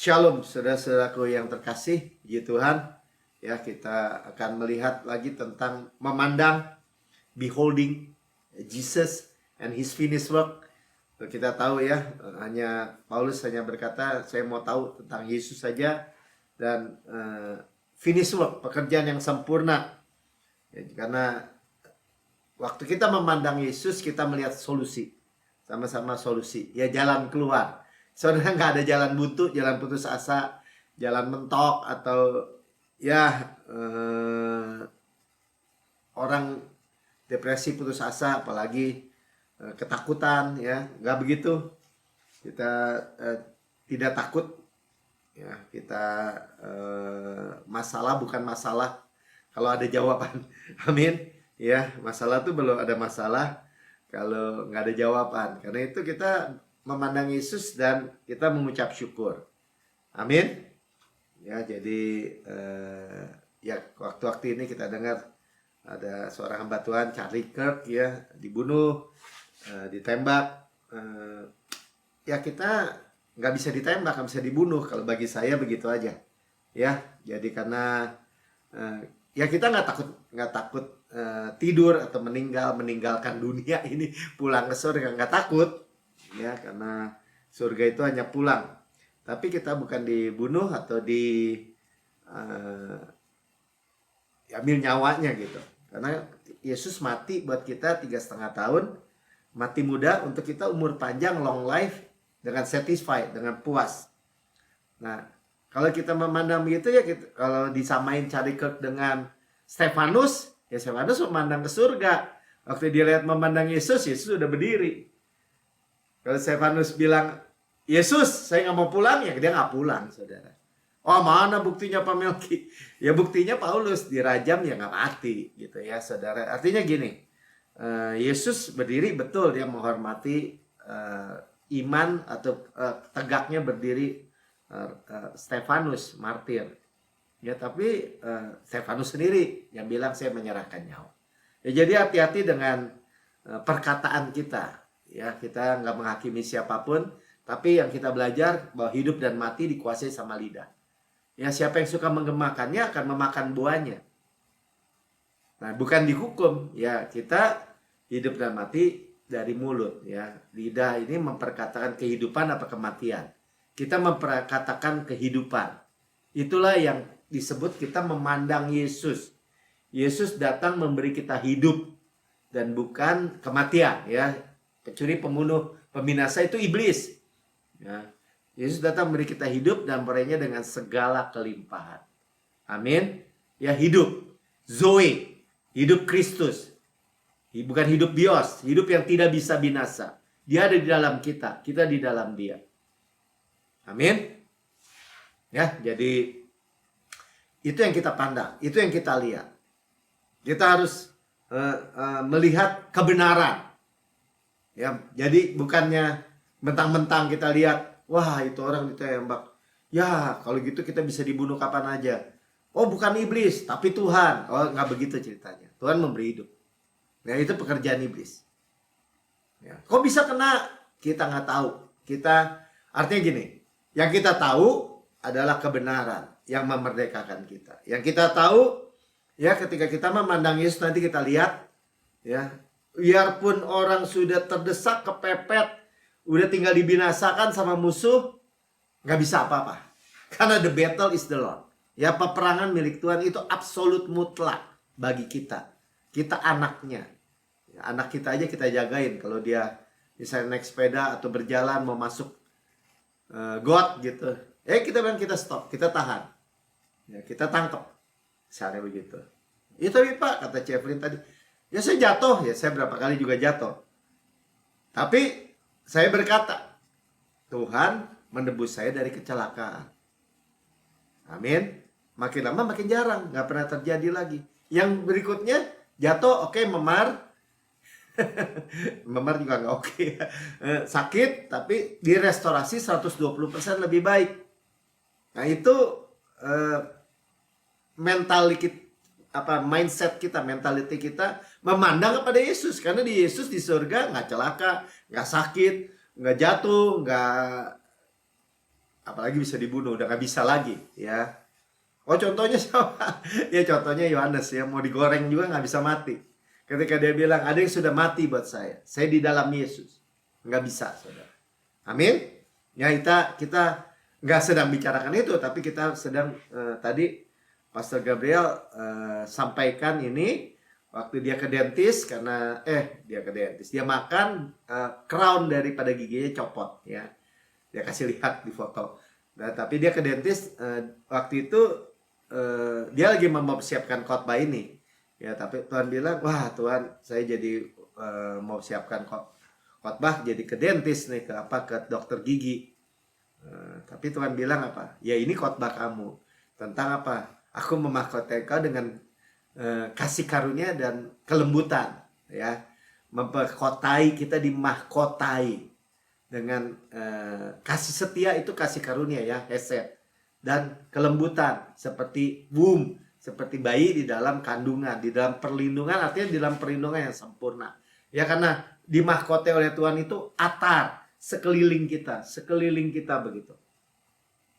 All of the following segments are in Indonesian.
Shalom saudara-saudaraku yang terkasih, puji Tuhan. Ya, kita akan melihat lagi tentang memandang, beholding Jesus and his finished work. Kita tahu ya, Paulus hanya berkata, saya mau tahu tentang Yesus saja dan finished work, pekerjaan yang sempurna. Ya, karena waktu kita memandang Yesus, kita melihat solusi, sama-sama solusi, ya jalan keluar. Saudara, nggak ada jalan buntu, jalan putus asa, jalan mentok, atau ya orang depresi, putus asa, apalagi ketakutan, ya nggak begitu. Kita tidak takut, ya kita masalah bukan masalah kalau ada jawaban. Amin. Ya, masalah tuh belum ada masalah kalau nggak ada jawaban. Karena itu kita memandang Yesus dan kita mengucap syukur. Amin. Ya, jadi ya waktu-waktu ini kita dengar ada seorang hamba Tuhan, Charlie Kirk, ya dibunuh, ditembak. Ya kita nggak bisa ditembak, nggak bisa dibunuh. Kalau bagi saya begitu aja. Ya, jadi karena ya kita nggak takut tidur atau meninggalkan dunia ini, pulang ke surga, nggak takut. Ya, karena surga itu hanya pulang. Tapi kita bukan dibunuh atau ambil nyawanya gitu. Karena Yesus mati buat kita 3,5 tahun, mati muda untuk kita umur panjang, long life, dengan satisfied, dengan puas. Nah, kalau kita memandang begitu ya, kalau disamain Charlie Kirk dengan Stefanus, ya Stefanus memandang ke surga. Waktu dia lihat memandang Yesus, Yesus sudah berdiri. Kalau Stefanus bilang, Yesus, saya nggak mau pulang, ya dia nggak pulang, saudara. Oh, mana buktinya Pak Melki? Ya buktinya Paulus dirajam, ya nggak mati, gitu ya, saudara. Artinya gini, Yesus berdiri, betul dia menghormati iman atau tegaknya berdiri Stefanus, martir. Ya, tapi Stefanus sendiri yang bilang saya menyerahkan nyawa. Ya, jadi hati-hati dengan perkataan kita. Ya, kita nggak menghakimi siapapun, tapi yang kita belajar bahwa hidup dan mati dikuasai sama lidah. Ya, siapa yang suka menggemakannya akan memakan buahnya. Nah, bukan dihukum. Ya, kita hidup dan mati dari mulut. Ya, lidah ini memperkatakan kehidupan apa kematian. Kita memperkatakan kehidupan. Itulah yang disebut kita memandang Yesus. Yesus datang memberi kita hidup dan bukan kematian. Ya, pencuri, pembunuh, pembinasa itu iblis. Ya. Yesus datang memberi kita hidup dan memberinya dengan segala kelimpahan. Amin. Ya, hidup Zoe, hidup Kristus. Bukan hidup bios, hidup yang tidak bisa binasa. Dia ada di dalam kita, kita di dalam dia. Amin. Ya, jadi itu yang kita pandang, itu yang kita lihat. Kita harus melihat kebenaran. Ya, jadi bukannya mentang-mentang kita lihat, wah itu orang ditembak, ya kalau gitu kita bisa dibunuh kapan aja. Oh, bukan iblis, tapi Tuhan. Oh, nggak begitu ceritanya. Tuhan memberi hidup. Nah, itu pekerjaan iblis. Ya. Kok bisa kena? Kita nggak tahu. Artinya gini, yang kita tahu adalah kebenaran yang memerdekakan kita. Yang kita tahu, ya ketika kita memandang Yesus nanti kita lihat, ya biarpun orang sudah terdesak, kepepet, udah tinggal dibinasakan sama musuh, nggak bisa apa-apa. Karena the battle is the Lord. Ya, peperangan milik Tuhan itu absolut mutlak bagi kita. Kita anaknya. Ya, anak kita aja kita jagain. Kalau dia misalnya naik sepeda atau berjalan mau masuk got gitu. Kita bilang kita stop, kita tahan. Ya, kita tangkap. Misalnya begitu. Ya tapi Pak, kata Chevlin tadi, ya saya jatuh, ya saya berapa kali juga jatuh. Tapi saya berkata, Tuhan menebus saya dari kecelakaan. Amin. Makin lama makin jarang, nggak pernah terjadi lagi. Yang berikutnya jatuh, oke, memar. Memar juga nggak oke. Sakit, tapi direstorasi 120% lebih baik. Nah itu mindset kita, mentality kita memandang kepada Yesus. Karena di Yesus di surga nggak celaka, nggak sakit, nggak jatuh, nggak apalagi bisa dibunuh, udah nggak bisa lagi, ya. Oh, contohnya siapa? Ya contohnya Yohanes, ya, mau digoreng juga nggak bisa mati. Ketika dia bilang ada yang sudah mati buat saya di dalam Yesus, nggak bisa, saudara. Amin. Ya, kita nggak sedang bicarakan itu, tapi kita sedang tadi Pastor Gabriel sampaikan ini waktu dia ke dentis, karena dia makan, crown daripada giginya copot, ya. Dia kasih lihat di foto. Nah, tapi dia ke dentis waktu itu, dia lagi mempersiapkan khotbah ini, ya. Tapi Tuhan bilang, wah Tuhan, saya jadi mau siapkan khotbah, jadi ke dentis nih, ke dokter gigi. Tapi Tuhan bilang apa? Ya ini khotbah kamu tentang apa? Aku memahkotai kau dengan kasih karunia dan kelembutan, ya. Memperkotai, kita dimahkotai dengan kasih setia, itu kasih karunia, ya, hesed, dan kelembutan seperti womb, seperti bayi di dalam kandungan, di dalam perlindungan, artinya di dalam perlindungan yang sempurna, ya. Karena dimahkotai oleh Tuhan itu atar sekeliling kita begitu,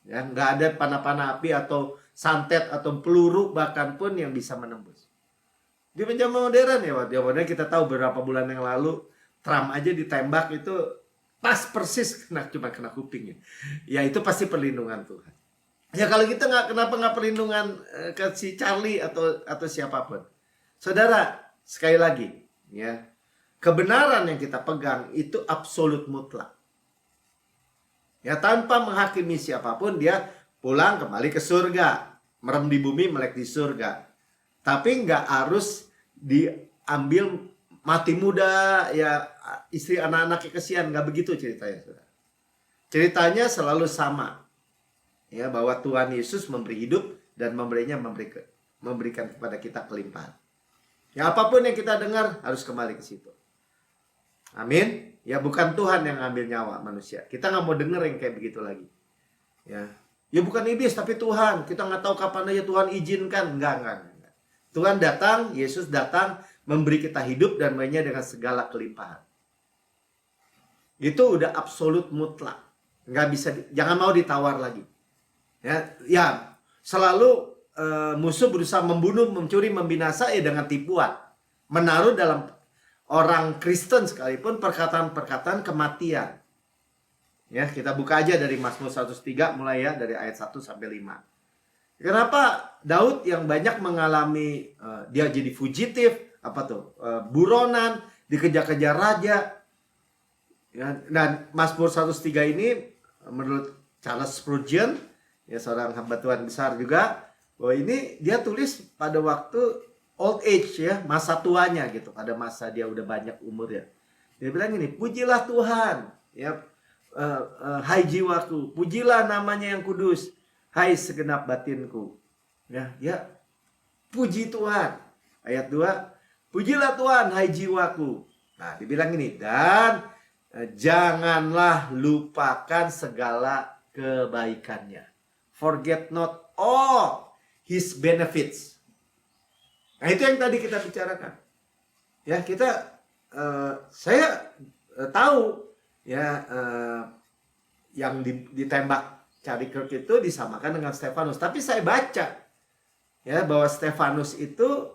ya. Nggak ada panah-panah api atau santet atau peluru bahkan pun yang bisa menembus. Di zaman modern, ya, di modern kita tahu beberapa bulan yang lalu Trump aja ditembak itu pas persis cuma kena kupingnya. Ya itu pasti perlindungan Tuhan. Ya kalau kita kenapa nggak perlindungan ke si Charlie atau siapapun. Saudara, sekali lagi, ya, kebenaran yang kita pegang itu absolut mutlak. Ya, tanpa menghakimi siapapun, dia pulang kembali ke surga, merem di bumi, melek di surga. Tapi nggak harus diambil mati muda, ya, istri anak-anaknya kesian, nggak begitu ceritanya, saudara. Ceritanya selalu sama, ya, bahwa Tuhan Yesus memberi hidup dan memberikan kepada kita kelimpahan. Ya, apapun yang kita dengar harus kembali ke situ. Amin. Ya, bukan Tuhan yang ngambil nyawa manusia. Kita nggak mau denger yang kayak begitu lagi. Ya, bukan iblis tapi Tuhan. Kita nggak tahu kapan aja Tuhan izinkan. Enggak. Tuhan datang, Yesus datang memberi kita hidup dan mainnya dengan segala kelimpahan. Itu udah absolut mutlak. Nggak bisa, jangan mau ditawar lagi. Ya, selalu musuh berusaha membunuh, mencuri, membinasa, dengan tipuan. Menaruh dalam orang Kristen sekalipun perkataan-perkataan kematian. Ya, kita buka aja dari Mazmur 103 mulai, ya, dari ayat 1 sampai 5. Kenapa Daud yang banyak mengalami dia jadi fugitif, buronan, dikejar-kejar raja. Ya, dan Mazmur 103 ini menurut Charles Spurgeon, ya, seorang hamba Tuhan besar juga, bahwa ini dia tulis pada waktu old age, ya, masa tuanya gitu, pada masa dia udah banyak umur, ya. Dia bilang ini, pujilah Tuhan, ya, hai jiwaku, pujilah namanya yang kudus, hai segenap batinku, ya, puji Tuhan. Ayat 2, pujilah Tuhan hai jiwaku. Nah, dibilang ini, dan janganlah lupakan segala kebaikannya. Forget not all his benefits. Nah, itu yang tadi kita bicarakan. Ya, saya tahu, ya, yang ditembak Charlie Kirk itu disamakan dengan Stefanus. Tapi saya baca, ya, bahwa Stefanus itu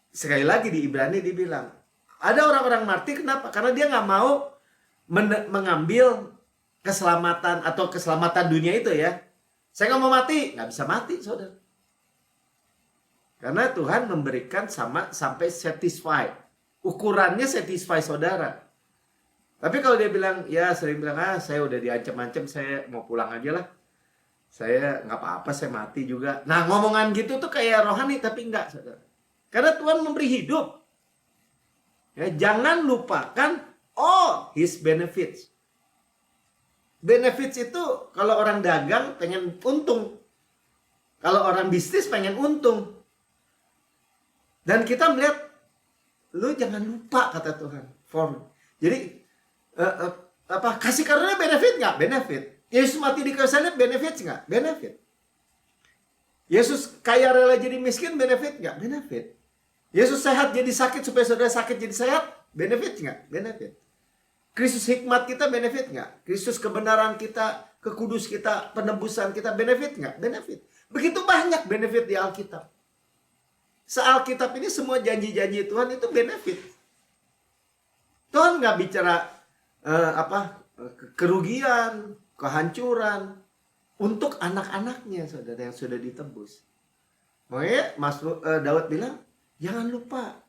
sekali lagi di Ibrani dibilang ada orang-orang mati. Kenapa? Karena dia nggak mau mengambil keselamatan atau keselamatan dunia itu, ya. Saya nggak mau mati, nggak bisa mati, saudara. Karena Tuhan memberikan sampai satisfied. Ukurannya satisfy saudara. Tapi kalau dia bilang, ya, sering bilang, saya udah diancam-ancam, saya mau pulang aja lah. Saya nggak apa-apa, saya mati juga. Nah, ngomongan gitu tuh kayak rohani, tapi enggak, saudara. Karena Tuhan memberi hidup. Ya, jangan lupakan all his benefits. Benefits itu kalau orang dagang pengen untung. Kalau orang bisnis pengen untung. Dan kita melihat, lu jangan lupa, kata Tuhan. Jadi kasih karunia benefit nggak? Benefit. Yesus mati di kayu salib benefit nggak? Benefit. Yesus kaya rela jadi miskin benefit nggak? Benefit. Yesus sehat jadi sakit supaya saudara sakit jadi sehat, benefit nggak? Benefit. Kristus hikmat kita benefit nggak? Kristus kebenaran kita, kekudus kita, penebusan kita benefit nggak? Benefit. Begitu banyak benefit di Alkitab. Se-Alkitab ini semua janji-janji Tuhan itu benefit. Tuhan nggak bicara kerugian, kehancuran untuk anak-anaknya, saudara, yang sudah ditebus. Makanya Daud bilang, jangan lupa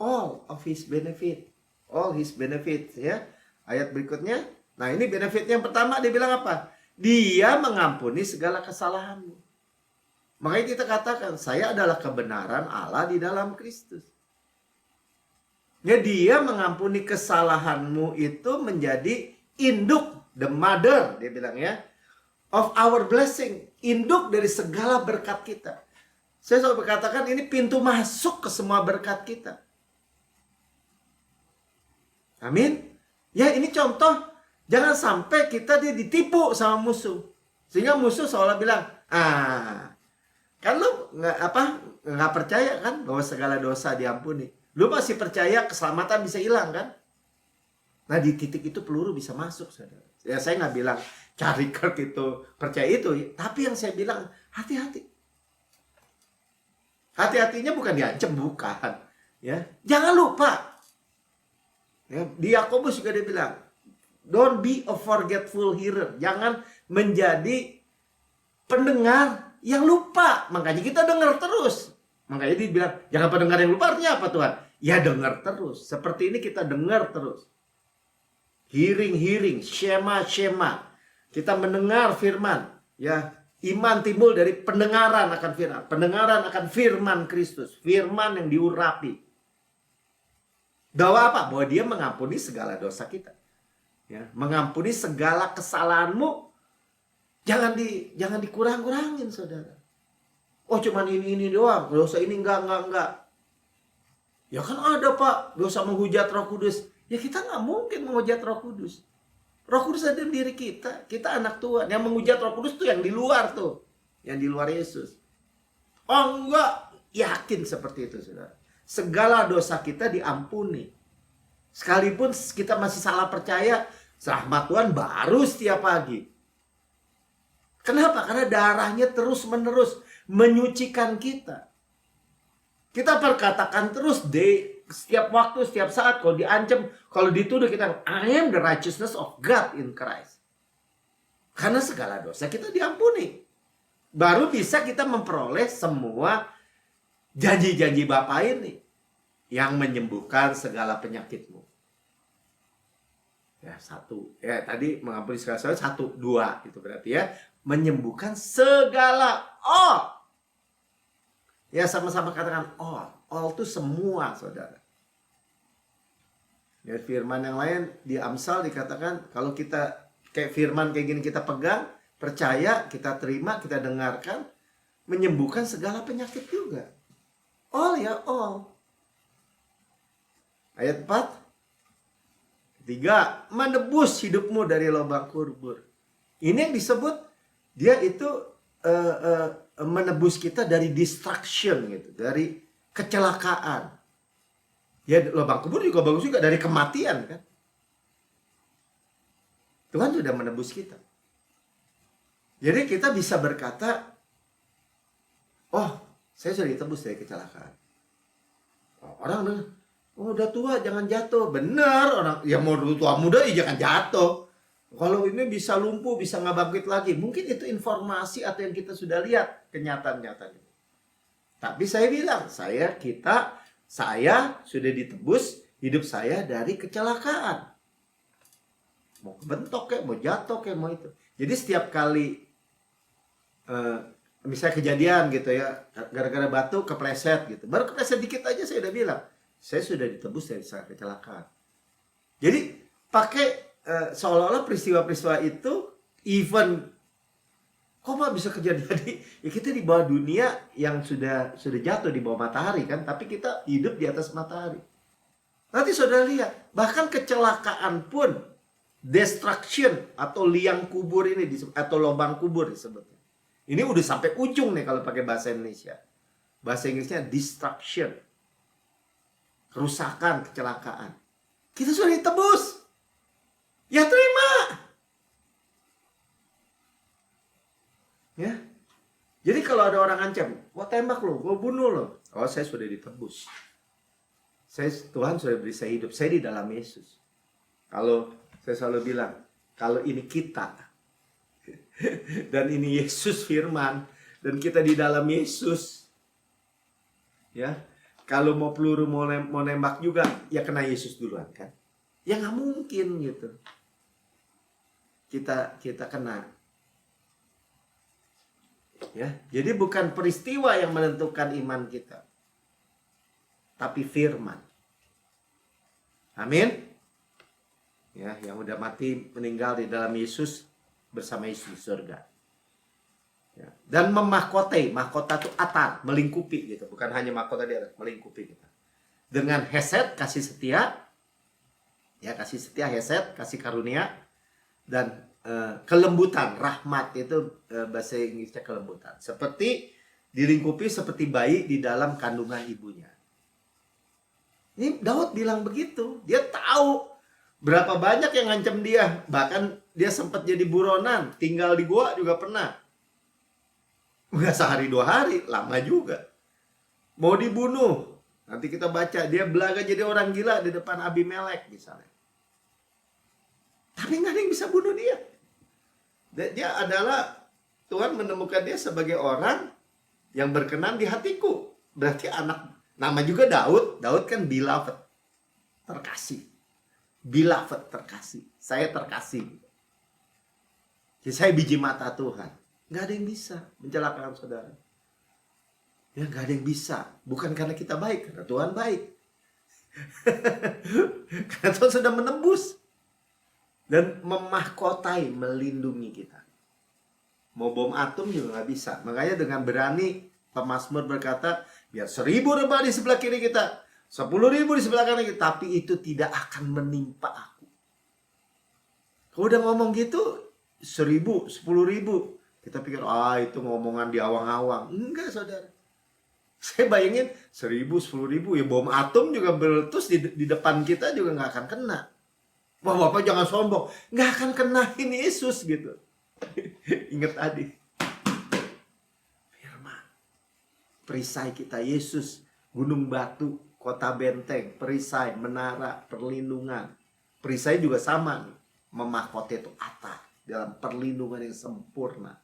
all of his benefit. All his benefits, ya. Ayat berikutnya, nah ini benefit yang pertama, dia bilang apa? Dia mengampuni segala kesalahanmu. Makanya kita katakan, saya adalah kebenaran Allah di dalam Kristus. Ya, dia mengampuni kesalahanmu itu menjadi induk, the mother, dia bilang ya, of our blessing, induk dari segala berkat kita. Saya selalu berkatakan ini pintu masuk ke semua berkat kita. Amin. Ya, ini contoh, jangan sampai kita ditipu sama musuh. Sehingga musuh seolah bilang, kan lu nggak percaya kan bahwa segala dosa diampuni. Lu masih percaya keselamatan bisa hilang kan? Nah, di titik itu peluru bisa masuk, saudara. Ya, saya nggak bilang cari Kirk itu percaya itu, tapi yang saya bilang hati-hati. Hati-hatinya bukan diancam, bukan. Ya, jangan lupa. Ya, di Yakobus juga dia bilang, don't be a forgetful hearer. Jangan menjadi pendengar yang lupa. Makanya kita dengar terus. Makanya dia bilang, jangan pendengar yang lupa. Artinya apa, Tuhan? Ya, dengar terus. Seperti ini kita dengar terus. Hearing, shema. Kita mendengar firman. Ya, iman timbul dari pendengaran akan firman. Pendengaran akan firman Kristus. Firman yang diurapi. Bahwa apa? Bahwa dia mengampuni segala dosa kita. Ya, mengampuni segala kesalahanmu. Jangan dikurang-kurangin, saudara. Oh, cuman ini doang. Dosa ini enggak. Ya kan ada, Pak, dosa menghujat Roh Kudus. Ya, kita nggak mungkin menghujat Roh Kudus. Roh Kudus ada di diri kita. Kita anak Tuhan. Yang menghujat Roh Kudus tuh yang di luar tuh. Yang di luar Yesus. Oh, enggak. Yakin seperti itu, saudara. Segala dosa kita diampuni. Sekalipun kita masih salah percaya, rahmat Tuhan baru setiap pagi. Kenapa? Karena darahnya terus-menerus menyucikan kita. Kita perkatakan terus setiap waktu, setiap saat. Kalau diancam, kalau dituduh kita, I am the righteousness of God in Christ. Karena segala dosa kita diampuni. Baru bisa kita memperoleh semua janji-janji Bapa ini. Yang menyembuhkan segala penyakitmu. Ya, satu. Ya, tadi mengampuni segala dosa, satu. Dua. Itu berarti ya. Menyembuhkan segala. All. Ya, sama-sama katakan all. All itu semua, saudara. Ya, firman yang lain di Amsal dikatakan, kalau kita kayak firman kayak gini kita pegang, percaya, kita terima, kita dengarkan, menyembuhkan segala penyakit juga. All ya, all. Ayat 4. 3. Menebus hidupmu dari lubang kubur. Ini yang disebut, dia itu menebus kita dari destruction gitu, dari kecelakaan. Ya, lubang kubur juga bagus juga, dari kematian kan. Tuhan sudah menebus kita. Jadi kita bisa berkata, oh, saya sudah ditebus dari kecelakaan. Orang bilang, oh, udah tua jangan jatuh. Benar, orang yang mau tua muda ya jangan jatuh. Kalau ini bisa lumpuh, bisa nggak bangkit lagi. Mungkin itu informasi atau yang kita sudah lihat kenyataan-nyatanya. Tapi saya bilang, saya sudah ditebus hidup saya dari kecelakaan. Mau kebentok kayak, mau jatuh kayak, mau itu. Jadi setiap kali misalnya kejadian gitu ya, gara-gara batu kepleset gitu. Baru kepleset dikit aja saya udah bilang, saya sudah ditebus dari kecelakaan. Jadi pakai seolah-olah peristiwa-peristiwa itu even kok Pak bisa kejadian ya, kita di bawah dunia yang sudah jatuh di bawah matahari kan, tapi kita hidup di atas matahari. Nanti saudara lihat, bahkan kecelakaan pun destruction atau liang kubur ini atau lubang kubur disebutnya. Ini udah sampai ujung nih kalau pakai bahasa Indonesia. Bahasa Inggrisnya destruction. Kerusakan, kecelakaan. Kita sudah ditebus. Ya terima. Ya. Jadi kalau ada orang ancam, gua tembak lo, gua bunuh lo. Oh, saya sudah ditebus. Tuhan sudah beri saya hidup. Saya di dalam Yesus. Kalau saya selalu bilang, kalau ini kita dan ini Yesus firman dan kita di dalam Yesus, ya, kalau mau peluru mau nembak juga ya kena Yesus duluan kan, ya nggak mungkin gitu kita kena, ya. Jadi bukan peristiwa yang menentukan iman kita, tapi firman. Amin. Ya, yang udah mati meninggal di dalam Yesus bersama Yesus di surga. Ya. Dan memahkotai, mahkota itu atar, melingkupi gitu, bukan hanya mahkota di atas, melingkupi kita. Dengan hesed, kasih setia, ya, kasih setia, hesed, kasih karunia, dan kelembutan, rahmat itu bahasa Inggrisnya kelembutan. Seperti dilingkupi seperti bayi di dalam kandungan ibunya. Ini Daud bilang begitu, dia tahu berapa banyak yang ngancam dia, bahkan dia sempat jadi buronan, tinggal di gua juga pernah. Enggak sehari 2 hari, lama juga. Mau dibunuh. Nanti kita baca, dia belaga jadi orang gila di depan Abimelek misalnya. Tapi nggak ada yang bisa bunuh dia. Dia adalah, Tuhan menemukan dia sebagai orang yang berkenan di hatiku. Berarti anak, nama juga Daud. Daud kan beloved, terkasih. Beloved, terkasih. Saya terkasih. Jadi saya biji mata Tuhan. Nggak ada yang bisa mencelakakan saudara. Ya, nggak ada yang bisa. Bukan karena kita baik, karena Tuhan baik. Karena Tuhan sudah menebus dan memahkotai, melindungi kita. Mau bom atom juga nggak bisa. Makanya dengan berani pemazmur berkata, biar 1000 rebah di sebelah kiri kita, 10.000 di sebelah kanan kita, tapi itu tidak akan menimpa aku. Kalau udah ngomong gitu, 1000, 10.000, kita pikir, itu ngomongan di awang-awang. Enggak, saudara. Saya bayangin 1000, 10.000, ya bom atom juga meletus di depan kita juga nggak akan kena. Wah, Bapak jangan sombong. Nggak akan kena ini Yesus gitu. Ingat tadi. Firman. Perisai kita Yesus. Gunung batu, kota benteng, perisai, menara, perlindungan. Perisai juga sama nih. Memahkota itu atap dalam perlindungan yang sempurna.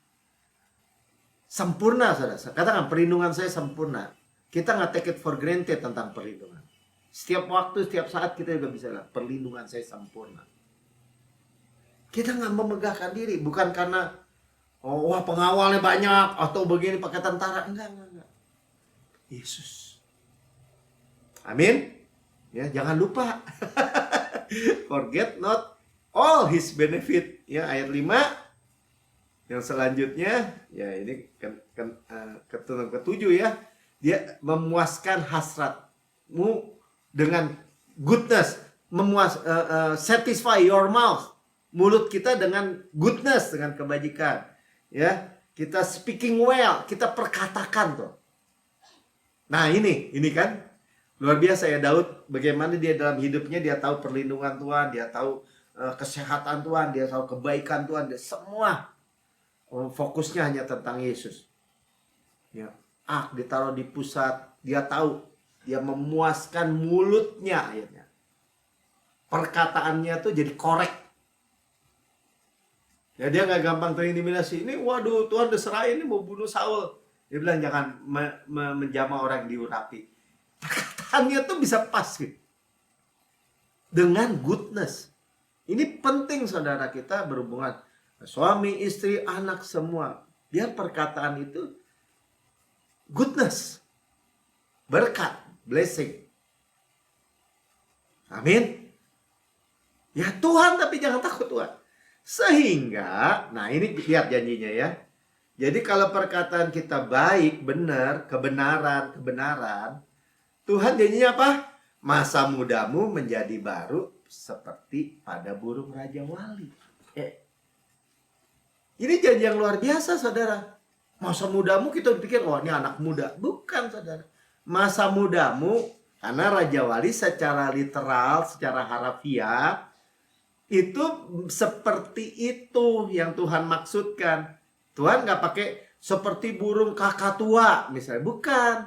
Sempurna, saudara. Katakan, perlindungan saya sempurna. Kita nggak take it for granted tentang perlindungan. Setiap waktu, setiap saat kita juga bisa bilang, perlindungan saya sempurna. Kita nggak memegahkan diri. Bukan karena, wah pengawalnya banyak, atau begini pakai tentara. Enggak. Yesus. Amin. Ya, jangan lupa. Forget not all his benefit. Ya, ayat 5. Yang selanjutnya, ya ini ketentuan ke-7 ya. Dia memuaskan hasratmu dengan goodness. Satisfy your mouth. Mulut kita dengan goodness, dengan kebajikan. Ya, kita speaking well, kita perkatakan tuh. Nah, ini kan luar biasa ya Daud. Bagaimana dia dalam hidupnya, dia tahu perlindungan Tuhan, dia tahu kesehatan Tuhan, dia tahu kebaikan Tuhan, dia semua fokusnya hanya tentang Yesus. Ya, ditaruh di pusat, dia tahu, dia memuaskan mulutnya akhirnya. Perkataannya tuh jadi korek. Ya, dia nggak gampang terintimidasi. Ini waduh, Tuhan udah serahin, ini mau bunuh Saul. Dia bilang jangan menjamah orang diurapi. Perkataannya tuh bisa pas gitu. Dengan goodness. Ini penting saudara kita berhubungan suami, istri, anak semua. Biar perkataan itu goodness, berkat, blessing. Amin. Ya Tuhan, tapi jangan takut Tuhan. Sehingga, nah ini lihat janjinya ya. Jadi kalau perkataan kita baik, benar, kebenaran, Tuhan janjinya apa? Masa mudamu menjadi baru seperti pada burung Raja Wali. Ini janji yang luar biasa, saudara. Masa mudamu kita pikir, ini anak muda. Bukan, saudara. Masa mudamu, karena Raja Wali secara literal, secara harafiah, Itu seperti itu yang Tuhan maksudkan. Tuhan nggak pakai seperti burung kakatua misalnya, bukan.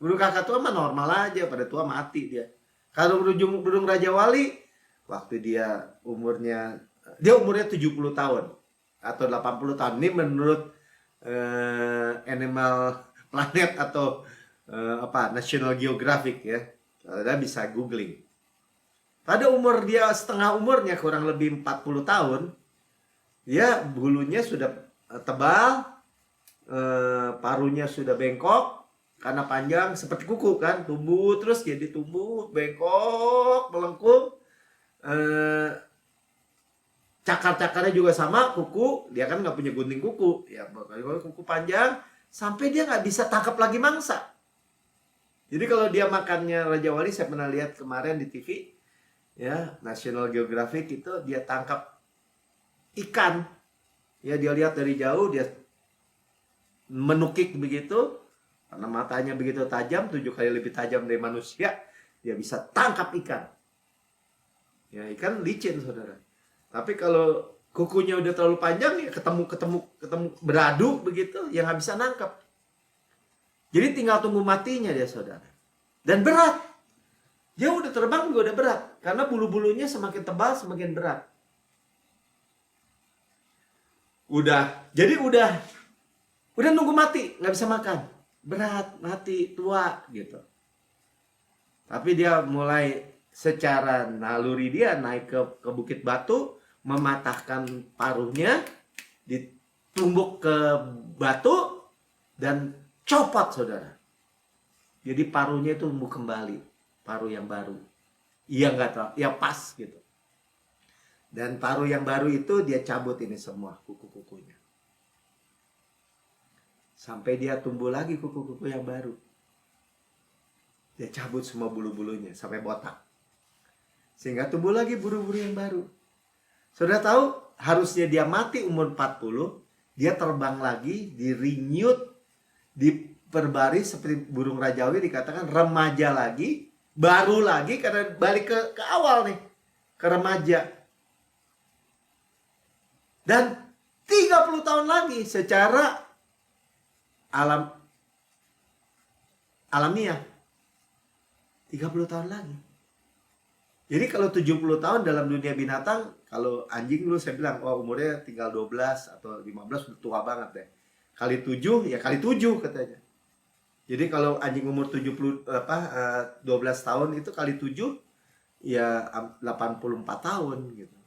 Burung kakatua mah normal aja, pada tua mati dia. Kalau burung Raja Wali, waktu dia umurnya 70 tahun atau 80 tahun. Ini menurut Animal Planet atau National Geographic ya. Anda bisa googling. Pada umur dia setengah umurnya, kurang lebih 40 tahun, dia bulunya sudah tebal, parunya sudah bengkok karena panjang seperti kuku kan, tumbuh terus jadi tumbuh bengkok melengkung, cakar-cakarnya juga sama, kuku dia kan nggak punya gunting kuku ya, kuku panjang sampai dia nggak bisa tangkap lagi mangsa. Jadi kalau dia makannya Raja Wali, saya pernah lihat kemarin di TV ya, National Geographic itu, dia tangkap ikan ya, dia lihat dari jauh, dia menukik begitu karena matanya begitu tajam, 7 kali lebih tajam dari manusia, dia bisa tangkap ikan ya. Ikan licin saudara, tapi kalau kukunya udah terlalu panjang ya ketemu beradu begitu ya, nggak bisa nangkap. Jadi tinggal tunggu matinya dia saudara. Dan berat, dia udah terbang juga udah berat karena bulu-bulunya semakin tebal semakin berat. Jadi udah nunggu mati, nggak bisa makan, berat, mati, tua gitu. Tapi dia mulai secara naluri dia naik ke Bukit Batu, mematahkan paruhnya, ditumbuk ke batu dan copot saudara. Jadi paruhnya itu tumbuh kembali, paruh yang baru. Iya nggak tahu, ya pas gitu. Dan paruh yang baru itu dia cabut ini semua kuku-kukunya. Sampai dia tumbuh lagi kuku-kuku yang baru. Dia cabut semua bulu-bulunya sampai botak. Sehingga tumbuh lagi bulu-bulu yang baru. Saudara tahu, harusnya dia mati umur 40, dia terbang lagi, di-renewed, diperbaris seperti burung rajawi, dikatakan remaja lagi, baru lagi karena balik ke awal nih, ke remaja. Dan 30 tahun lagi secara alamiah. 30 tahun lagi. Jadi kalau 70 tahun dalam dunia binatang, kalau anjing dulu saya bilang, wah umurnya tinggal 12 atau 15 udah tua banget deh. Kali 7 ya kali 7 katanya. Jadi kalau anjing umur 12 tahun itu kali 7 ya 84 tahun gitu.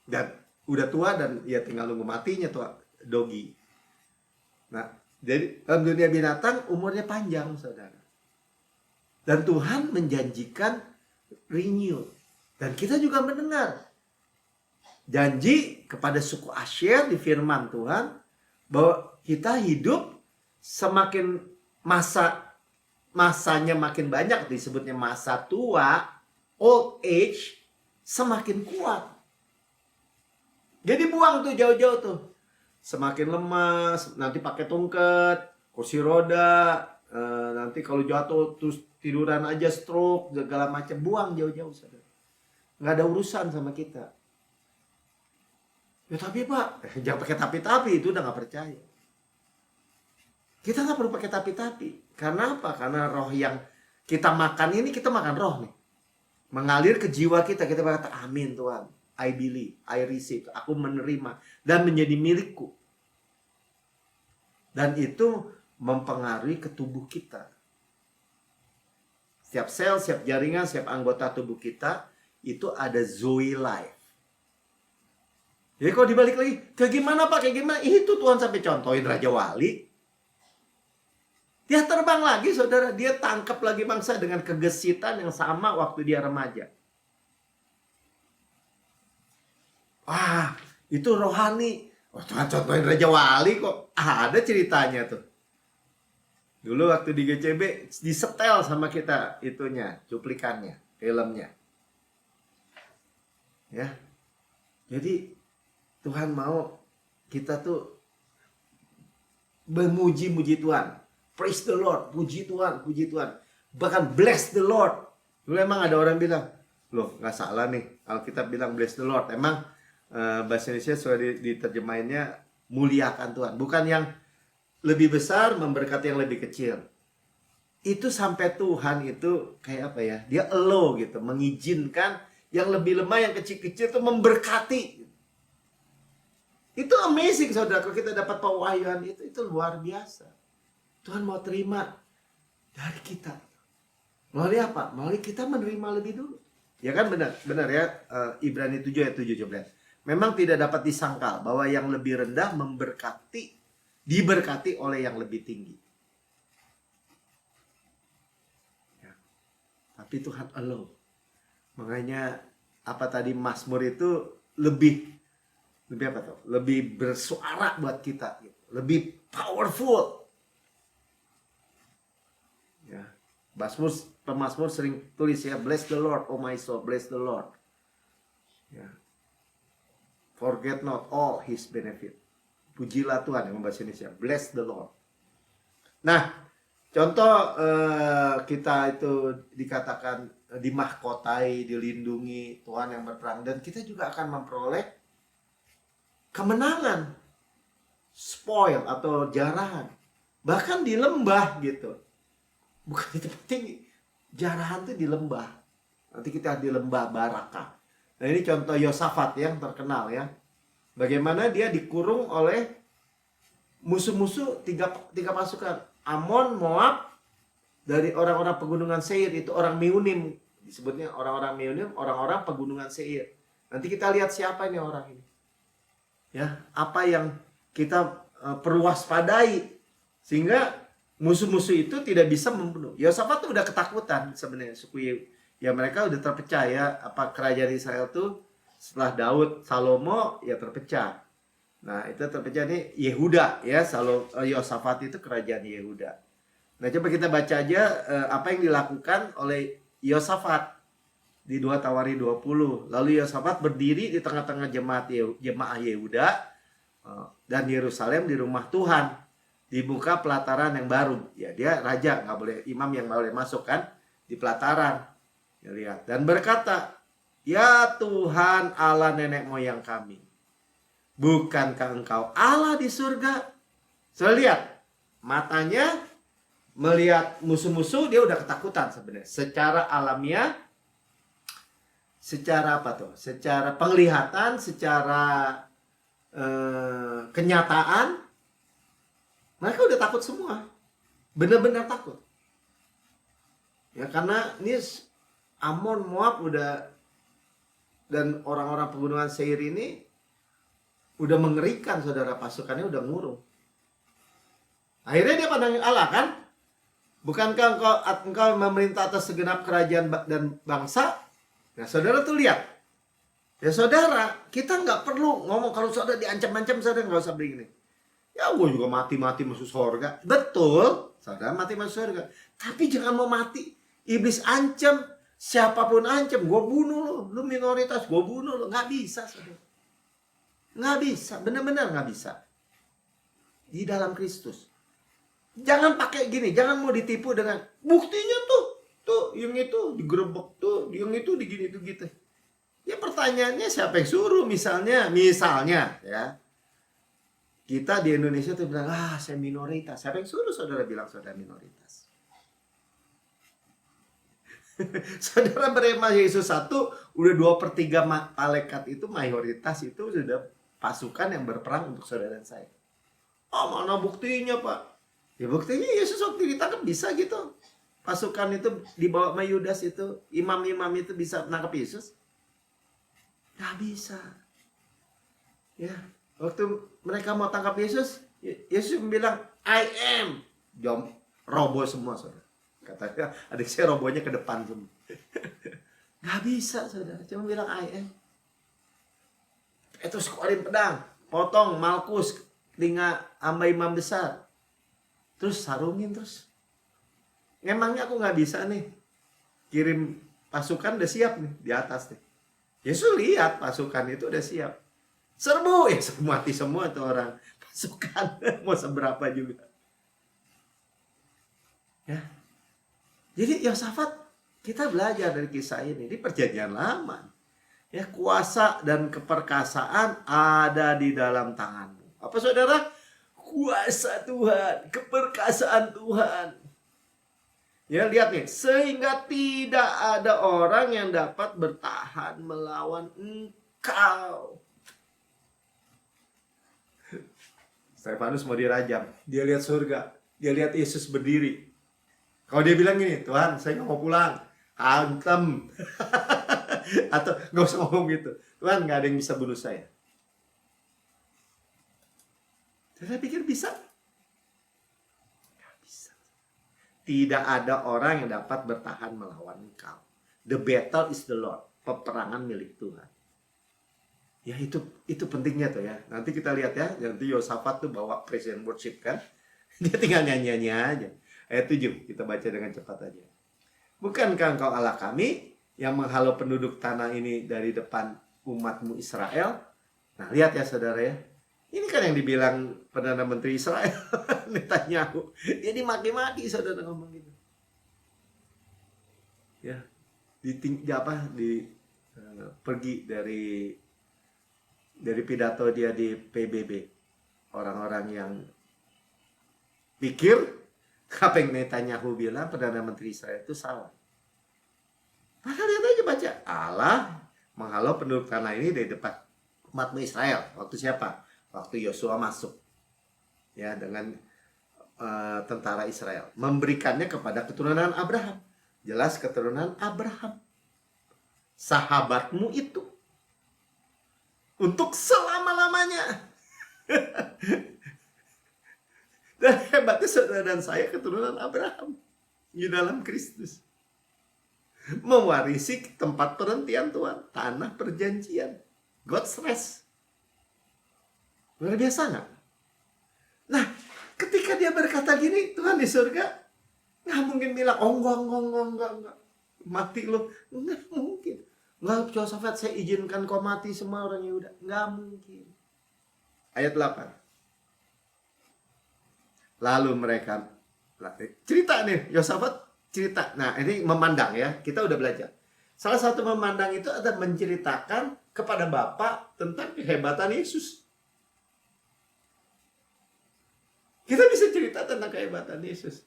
Dan udah tua dan ya tinggal nunggu matinya tuh doggy. Nah, jadi dalam dunia binatang umurnya panjang saudara. Dan Tuhan menjanjikan renew. Dan kita juga mendengar janji kepada suku Asher di firman Tuhan bahwa kita hidup semakin masanya makin banyak, disebutnya masa tua, old age, semakin kuat. Jadi buang tuh jauh-jauh tuh. Semakin lemas, nanti pakai tongkat, kursi roda, nanti kalau jatuh terus tiduran aja, stroke, segala macam, buang jauh-jauh saudara. Nggak ada urusan sama kita. Ya tapi Pak, jangan pakai tapi-tapi, itu udah nggak percaya. Kita nggak perlu pakai tapi-tapi. Karena apa? Karena roh yang kita makan ini, kita makan roh nih. Mengalir ke jiwa kita, kita berkata amin Tuhan. I believe, I receive, aku menerima dan menjadi milikku. Dan itu mempengaruhi ke tubuh kita. Setiap sel, setiap jaringan, setiap anggota tubuh kita itu ada Zoe life. Jadi kalau dibalik lagi, kayak gimana Pak? Kayak gimana? Itu Tuhan sampai contohin Raja Wali. Dia terbang lagi saudara, dia tangkap lagi mangsa dengan kegesitan yang sama waktu dia remaja. Wah, itu rohani. Oh, Tuhan contohin Raja Wali kok. Ada ceritanya tuh. Dulu waktu di GCB disetel sama kita itunya, cuplikannya, filmnya. Ya. Jadi Tuhan mau kita tuh memuji-muji Tuhan. Praise the Lord, puji Tuhan, puji Tuhan. Bahkan bless the Lord. Dulu emang ada orang bilang, Loh, nggak salah nih. Alkitab bilang bless the Lord. Emang bahasa Indonesia sudah diterjemahinnya muliakan Tuhan. Bukan yang lebih besar memberkati yang lebih kecil. Itu sampai Tuhan itu kayak apa ya? Dia allow gitu, mengizinkan yang lebih lemah, yang kecil-kecil itu memberkati. Itu amazing saudara, kalau kita dapat pewahyuan itu luar biasa. Tuhan mau terima dari kita. Melalui apa? Melalui kita menerima lebih dulu. Ya kan benar ya, Ibrani 7 ayat 17. Memang tidak dapat disangkal bahwa yang lebih rendah diberkati oleh yang lebih tinggi. Ya. Tapi Tuhan allow. Makanya apa tadi Mazmur itu lebih apa tuh? Lebih bersuara buat kita, gitu. Lebih powerful. Ya. Pemazmur sering tulis ya, bless the Lord, oh my soul, bless the Lord. Ya. Forget not all his benefit. Pujilah Tuhan, yang bahasa Indonesia, bless the Lord. Nah, contoh kita itu dikatakan dimahkotai, dilindungi Tuhan yang berperang, dan kita juga akan memperoleh kemenangan, spoil atau jarahan, bahkan di lembah gitu. Bukan itu penting, jarahan itu di lembah. Nanti kita di lembah Barakah. Nah ini contoh Yosafat yang terkenal ya. Bagaimana dia dikurung oleh musuh-musuh tiga pasukan. Amon, Moab, dari orang-orang pegunungan Seir. Itu orang Meunim. Disebutnya orang-orang Meunim, orang-orang pegunungan Seir. Nanti kita lihat siapa ini orang ini. Ya, apa yang kita perlu waspadai. Sehingga musuh-musuh itu tidak bisa membunuh. Yosafat tuh udah ketakutan sebenarnya. Ya mereka udah terpecah ya, apa kerajaan Israel tuh setelah Daud, Salomo ya terpecah. Nah itu terpecah nih Yehuda ya, Yosafat itu kerajaan Yehuda. Nah coba kita baca aja apa yang dilakukan oleh Yosafat di 2 Tawari 20. Lalu Yosafat berdiri di tengah-tengah jemaah Yehuda dan Yerusalem di rumah Tuhan, di muka pelataran yang baru. Ya dia raja, nggak boleh, imam yang nggak boleh masuk kan, di pelataran. Ya, lihat, dan berkata, ya Tuhan Allah nenek moyang kami, bukankah engkau Allah di surga? Saya lihat, matanya melihat musuh-musuh, dia udah ketakutan sebenarnya. Secara alamiah, secara apa tuh? Secara penglihatan, secara kenyataan, mereka udah takut semua. Benar-benar takut. Ya karena ini Amon, Moab udah, dan orang-orang pegunungan Seir ini udah mengerikan, saudara, pasukannya udah ngurung. Akhirnya dia pandangin Allah kan? Bukankah engkau memerintah atas segenap kerajaan dan bangsa? Nah saudara tuh lihat. Ya saudara, kita nggak perlu ngomong kalau saudara diancam-ancam, saudara nggak usah begini. Ya gue juga mati-mati masuk surga. Betul, saudara mati masuk surga. Tapi jangan mau mati. Iblis ancam. Siapapun ancam, gue bunuh lu minoritas, gue bunuh lu. Nggak bisa, saudara. Nggak bisa, benar-benar nggak bisa. Di dalam Kristus. Jangan pakai gini, jangan mau ditipu dengan buktinya tuh yang itu digerebek tuh, yang itu digini tuh gitu. Ya pertanyaannya siapa yang suruh? Misalnya ya, kita di Indonesia tuh bilang, saya minoritas. Siapa yang suruh saudara bilang saudara minoritas? Saudara beriman Yesus satu, udah 2/3 malaikat itu mayoritas itu sudah pasukan yang berperang untuk saudara dan saya. Oh mana buktinya Pak? Ya buktinya Yesus waktu ditangkap bisa gitu. Pasukan itu dibawa sama Yudas itu, imam-imam itu bisa menangkap Yesus? Gak bisa. Ya, waktu mereka mau tangkap Yesus, Yesus bilang I am. Jom roboh semua saudara. Katanya adik saya robohnya ke depan semua. Gak bisa saudara, cuma bilang I am. Itu keluarin pedang, potong Malkus telinga hamba imam besar, terus sarungin terus. Emangnya aku gak bisa nih kirim pasukan, udah siap nih di atas nih. Yesus lihat pasukan itu udah siap, serbu ya, mati semua itu orang pasukan. Mau seberapa juga ya. Jadi Yosafat Kita belajar dari kisah ini di Perjanjian Lama. Ya, kuasa dan keperkasaan ada di dalam tanganmu. Apa saudara? Kuasa Tuhan, keperkasaan Tuhan. Ya, lihat nih, sehingga tidak ada orang yang dapat bertahan melawan engkau. Stefanus mau dirajam, dia lihat surga, dia lihat Yesus berdiri. Kalau dia bilang gini, Tuhan, saya nggak mau pulang, hantem. Atau nggak usah ngomong gitu, Tuhan, nggak ada yang bisa bunuh saya. Saya pikir bisa? Nggak bisa. Tidak ada orang yang dapat bertahan melawan engkau. The battle is the Lord. Peperangan milik Tuhan. Ya, itu pentingnya tuh ya. Nanti kita lihat ya, nanti Yosafat tuh bawa praise and worship kan. Dia tinggal nyanyi-nyanyi aja. Ayat 7, kita baca dengan cepat aja. Bukankah engkau Allah kami yang menghalau penduduk tanah ini dari depan umatmu Israel? Nah, lihat ya saudara ya. Ini kan yang dibilang Perdana Menteri Israel, Netanyahu. Dia dimaki-maki saudara ngomong gitu. Ya, pergi dari pidato dia di PBB. Orang-orang yang pikir apa yang Netanyahu bilang Perdana Menteri Israel itu salah. Maka lihat aja baca. Allah menghalau penduduk tanah ini dari depan umatmu Israel. Waktu siapa? Waktu Yosua masuk. Ya, dengan tentara Israel. Memberikannya kepada keturunan Abraham. Jelas keturunan Abraham. Sahabatmu itu. Untuk selama-lamanya. Dan hebatnya saudara dan saya keturunan Abraham. Di dalam Kristus. Mewarisi tempat perhentian Tuhan, tanah perjanjian, God's rest. Luar biasa nggak? Nah, ketika dia berkata gini, Tuhan di surga nggak mungkin bilang, oh enggak, mati lo, nggak mungkin. Nggak, Yosafat, saya izinkan kau mati semua orang Yehuda, nggak mungkin. Ayat 8. Lalu mereka cerita nih, Yosafat cerita. Nah, ini memandang ya. Kita udah belajar. Salah satu memandang itu adalah menceritakan kepada Bapa tentang kehebatan Yesus. Kita bisa cerita tentang kehebatan Yesus.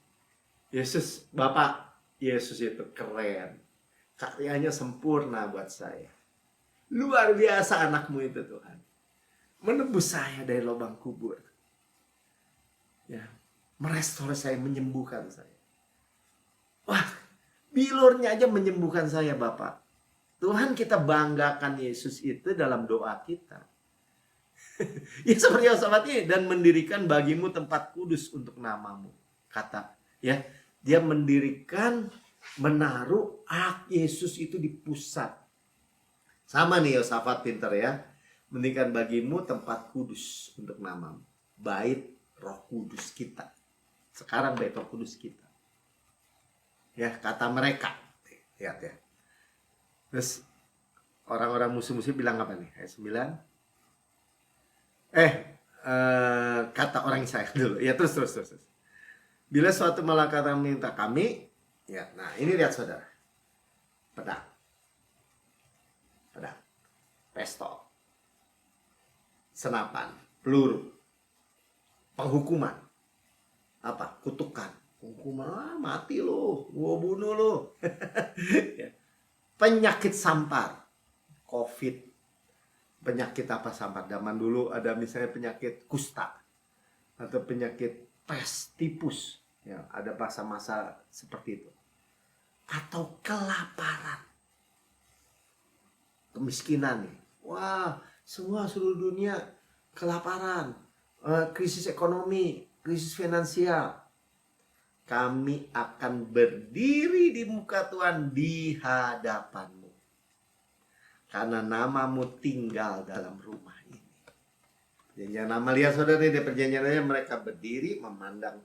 Yesus, Bapak, Yesus itu keren. Karyanya sempurna buat saya. Luar biasa anakmu itu Tuhan. Menebus saya dari lubang kubur. Ya, merestore saya, menyembuhkan saya. Wah, bilurnya aja menyembuhkan saya Bapak. Tuhan, kita banggakan Yesus itu dalam doa kita. Ya seperti Yosafat ini, dan mendirikan bagimu tempat kudus untuk namamu. Kata, ya, dia mendirikan, menaruh Yesus itu di pusat. Sama nih Yosafat pintar ya. Mendirikan bagimu tempat kudus untuk namamu. Bait Roh Kudus kita. Sekarang bait Roh Kudus kita. Ya, kata mereka. Lihat ya. Terus orang-orang musuh-musuh bilang apa nih? Ayat 9. Kata orang Israel dulu. Ya, terus. Bila suatu malaikat meminta kami, ya, nah ini lihat saudara. Pedang. Pistol. Senapan, peluru. Penghukuman. Apa? Kutukan. Hukuman, mati lo, gua bunuh lo. Ya. Penyakit sampar, COVID. Penyakit apa sampar? Zaman dulu ada misalnya penyakit kusta atau penyakit pes, tipus. Ya, ada masa-masa seperti itu. Atau kelaparan, kemiskinan nih. Wah, semua seluruh dunia kelaparan, krisis ekonomi, krisis finansial. Kami akan berdiri di muka Tuhan di hadapanmu. Karena namamu tinggal dalam rumah ini. Perjanjian nama, lihat saudara, di perjanjiannya mereka berdiri memandang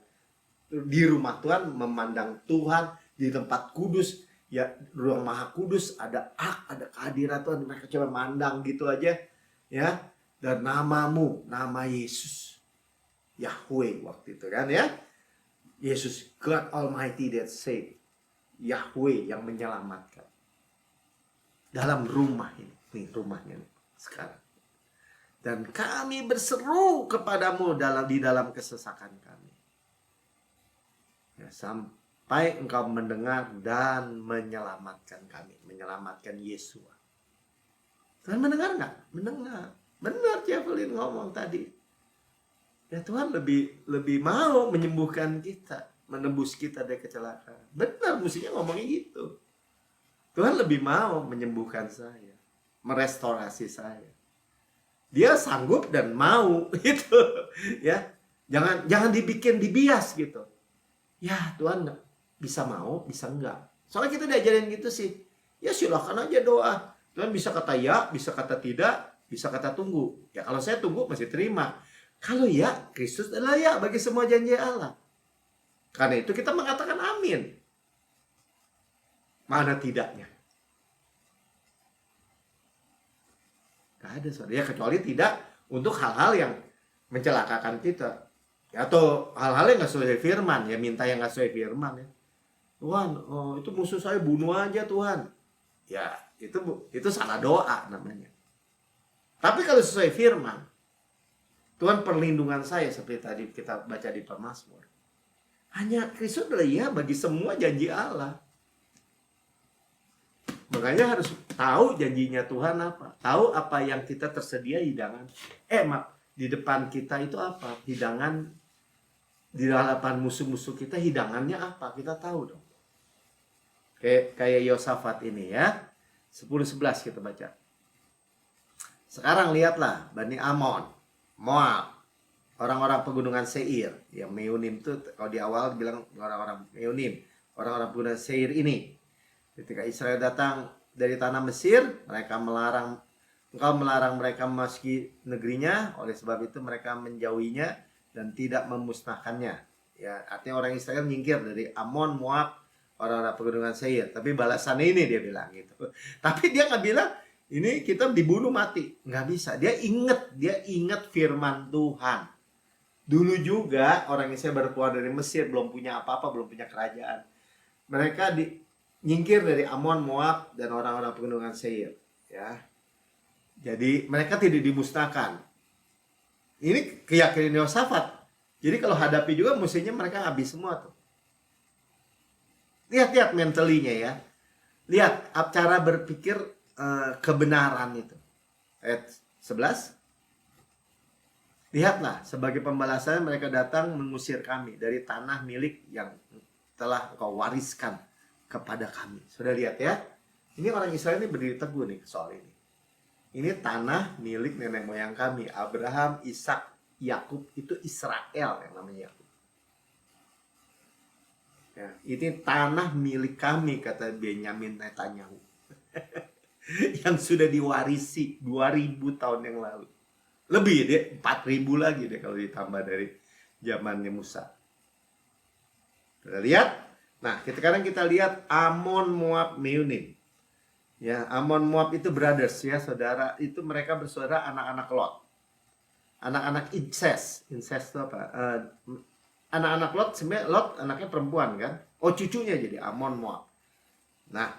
di rumah Tuhan, memandang Tuhan di tempat kudus. Ya, ruang maha kudus, ada kehadiran Tuhan. Mereka coba mandang gitu aja. Ya, dan namamu, nama Yesus. Yahweh waktu itu kan ya. Yesus, God Almighty that saved. Yahweh yang menyelamatkan. Dalam rumah ini. Nih rumahnya nih, sekarang. Dan kami berseru kepadamu di dalam kesesakan kami. Ya, sampai engkau mendengar dan menyelamatkan kami. Menyelamatkan Yesua. Tuhan mendengar nggak? Mendengar. Benar Evelyn ngomong tadi. Ya Tuhan lebih mau menyembuhkan kita, menebus kita dari kecelakaan. Benar, mestinya ngomongnya gitu. Tuhan lebih mau menyembuhkan saya, merestorasi saya. Dia sanggup dan mau gitu. Ya. Jangan dibikin dibias gitu. Ya Tuhan bisa mau, bisa enggak. Soalnya kita diajarin gitu sih. Ya silakan aja doa. Tuhan bisa kata ya, bisa kata tidak, bisa kata tunggu. Ya kalau saya tunggu masih terima. Kalau ya, Kristus adalah ya bagi semua janji Allah. Karena itu kita mengatakan amin. Mana tidaknya? Gak ada saudara. Ya kecuali tidak untuk hal-hal yang mencelakakan kita. Ya, atau hal-hal yang gak sesuai firman. Ya minta yang gak sesuai firman ya. Tuhan, itu musuh saya bunuh aja Tuhan. Ya itu salah doa namanya. Tapi kalau sesuai firman, Tuhan perlindungan saya seperti tadi kita baca di Pemazmur. Hanya Kristus adalah ya bagi semua janji Allah. Makanya harus tahu janjinya Tuhan apa. Tahu apa yang kita tersedia hidangan. Di depan kita itu apa? Hidangan. Di hadapan musuh-musuh kita hidangannya apa? Kita tahu dong. Kayak Yosafat ini ya. 10-11 kita baca. Sekarang lihatlah Bani Amon, Moab, orang-orang pegunungan Seir. Yang Meunim itu kalau di awal bilang orang-orang Meunim, orang-orang pegunungan Seir ini. Ketika Israel datang dari tanah Mesir, engkau melarang mereka memasuki negerinya, oleh sebab itu mereka menjauhinya dan tidak memusnahkannya. Ya, artinya orang Israel nyingkir dari Amon, Moab, orang-orang pegunungan Seir. Tapi balasan ini dia bilang gitu. Tapi dia nggak bilang ini kita dibunuh mati. Nggak bisa. Dia ingat firman Tuhan. Dulu juga orang Israel baru keluar dari Mesir, belum punya apa-apa, belum punya kerajaan. Mereka nyingkir dari Amon, Moab, dan orang-orang pegunungan Seir. Ya. Jadi mereka tidak dimusnahkan. Ini keyakinan Yosafat. Jadi kalau hadapi juga mestinya mereka habis semua tuh. Lihat mentalinya ya. Lihat cara berpikir kebenaran itu. Ayat 11. Lihatlah, sebagai pembalasan mereka datang mengusir kami dari tanah milik yang telah engkau wariskan kepada kami. Sudah lihat ya. Ini orang Israel ini berdiri teguh nih soal ini. Ini tanah milik nenek moyang kami, Abraham, Ishak, Yakub. Itu Israel yang namanya Yakub. Ya, ini tanah milik kami, kata Benyamin Netanyahu. Yang sudah diwarisi 2000 tahun yang lalu. Lebih deh, 4000 lagi deh kalau ditambah dari zamannya Musa. Sudah lihat? Nah, sekarang kita lihat Amon, Moab, Meunim. Ya, Amon, Moab itu brothers ya, saudara. Itu mereka bersaudara anak-anak Lot. Anak-anak incest. Incest itu apa? Anak-anak Lot, sebenarnya Lot anaknya perempuan kan? Oh, cucunya jadi Amon, Moab. Nah,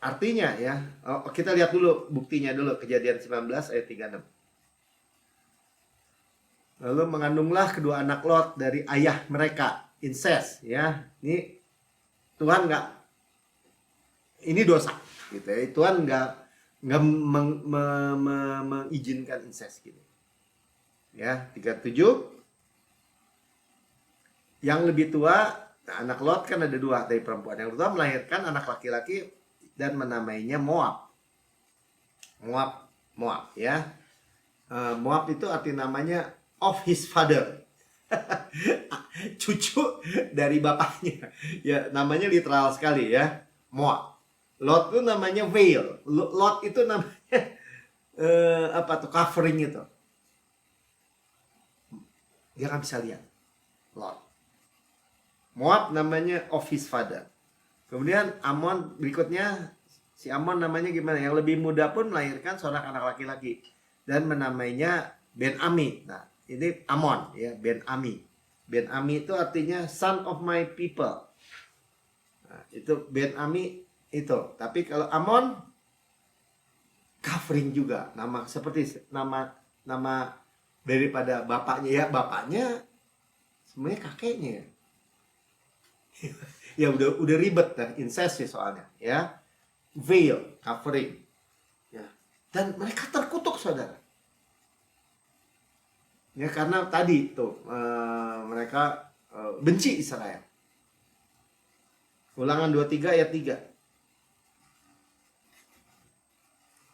artinya ya, kita lihat dulu buktinya dulu, Kejadian 19 ayat 36. Lalu mengandunglah kedua anak Lot dari ayah mereka, incest ya. Ini Tuhan ini dosa gitu ya. Tuhan nggak mengizinkan incest gitu. Ya, 37. Yang lebih tua, anak Lot kan ada 2 dari perempuan. Yang tua melahirkan anak laki-laki dan menamainya Moab. Moab ya. Moab itu arti namanya of his father. Cucu dari bapaknya. Ya, namanya literal sekali ya. Moab. Lot itu namanya veil. Lot itu namanya covering itu. Dia nggak bisa lihat. Lot. Moab namanya of his father. Kemudian Amon berikutnya, si Amon namanya gimana? Yang lebih muda pun melahirkan seorang anak laki-laki dan menamainya Ben-Ami. Nah, ini Amon ya, Ben-Ami. Ben-Ami itu artinya son of my people. Nah, itu Ben Ami itu. Tapi kalau Amon covering juga, nama seperti nama daripada bapaknya, ya bapaknya sebenarnya kakeknya. Ya udah ribet dan incest sih soalnya, ya. Veil, covering. Ya. Dan mereka terkutuk, saudara. Ya karena tadi tuh mereka benci Israel. Ulangan 23 ayat 3.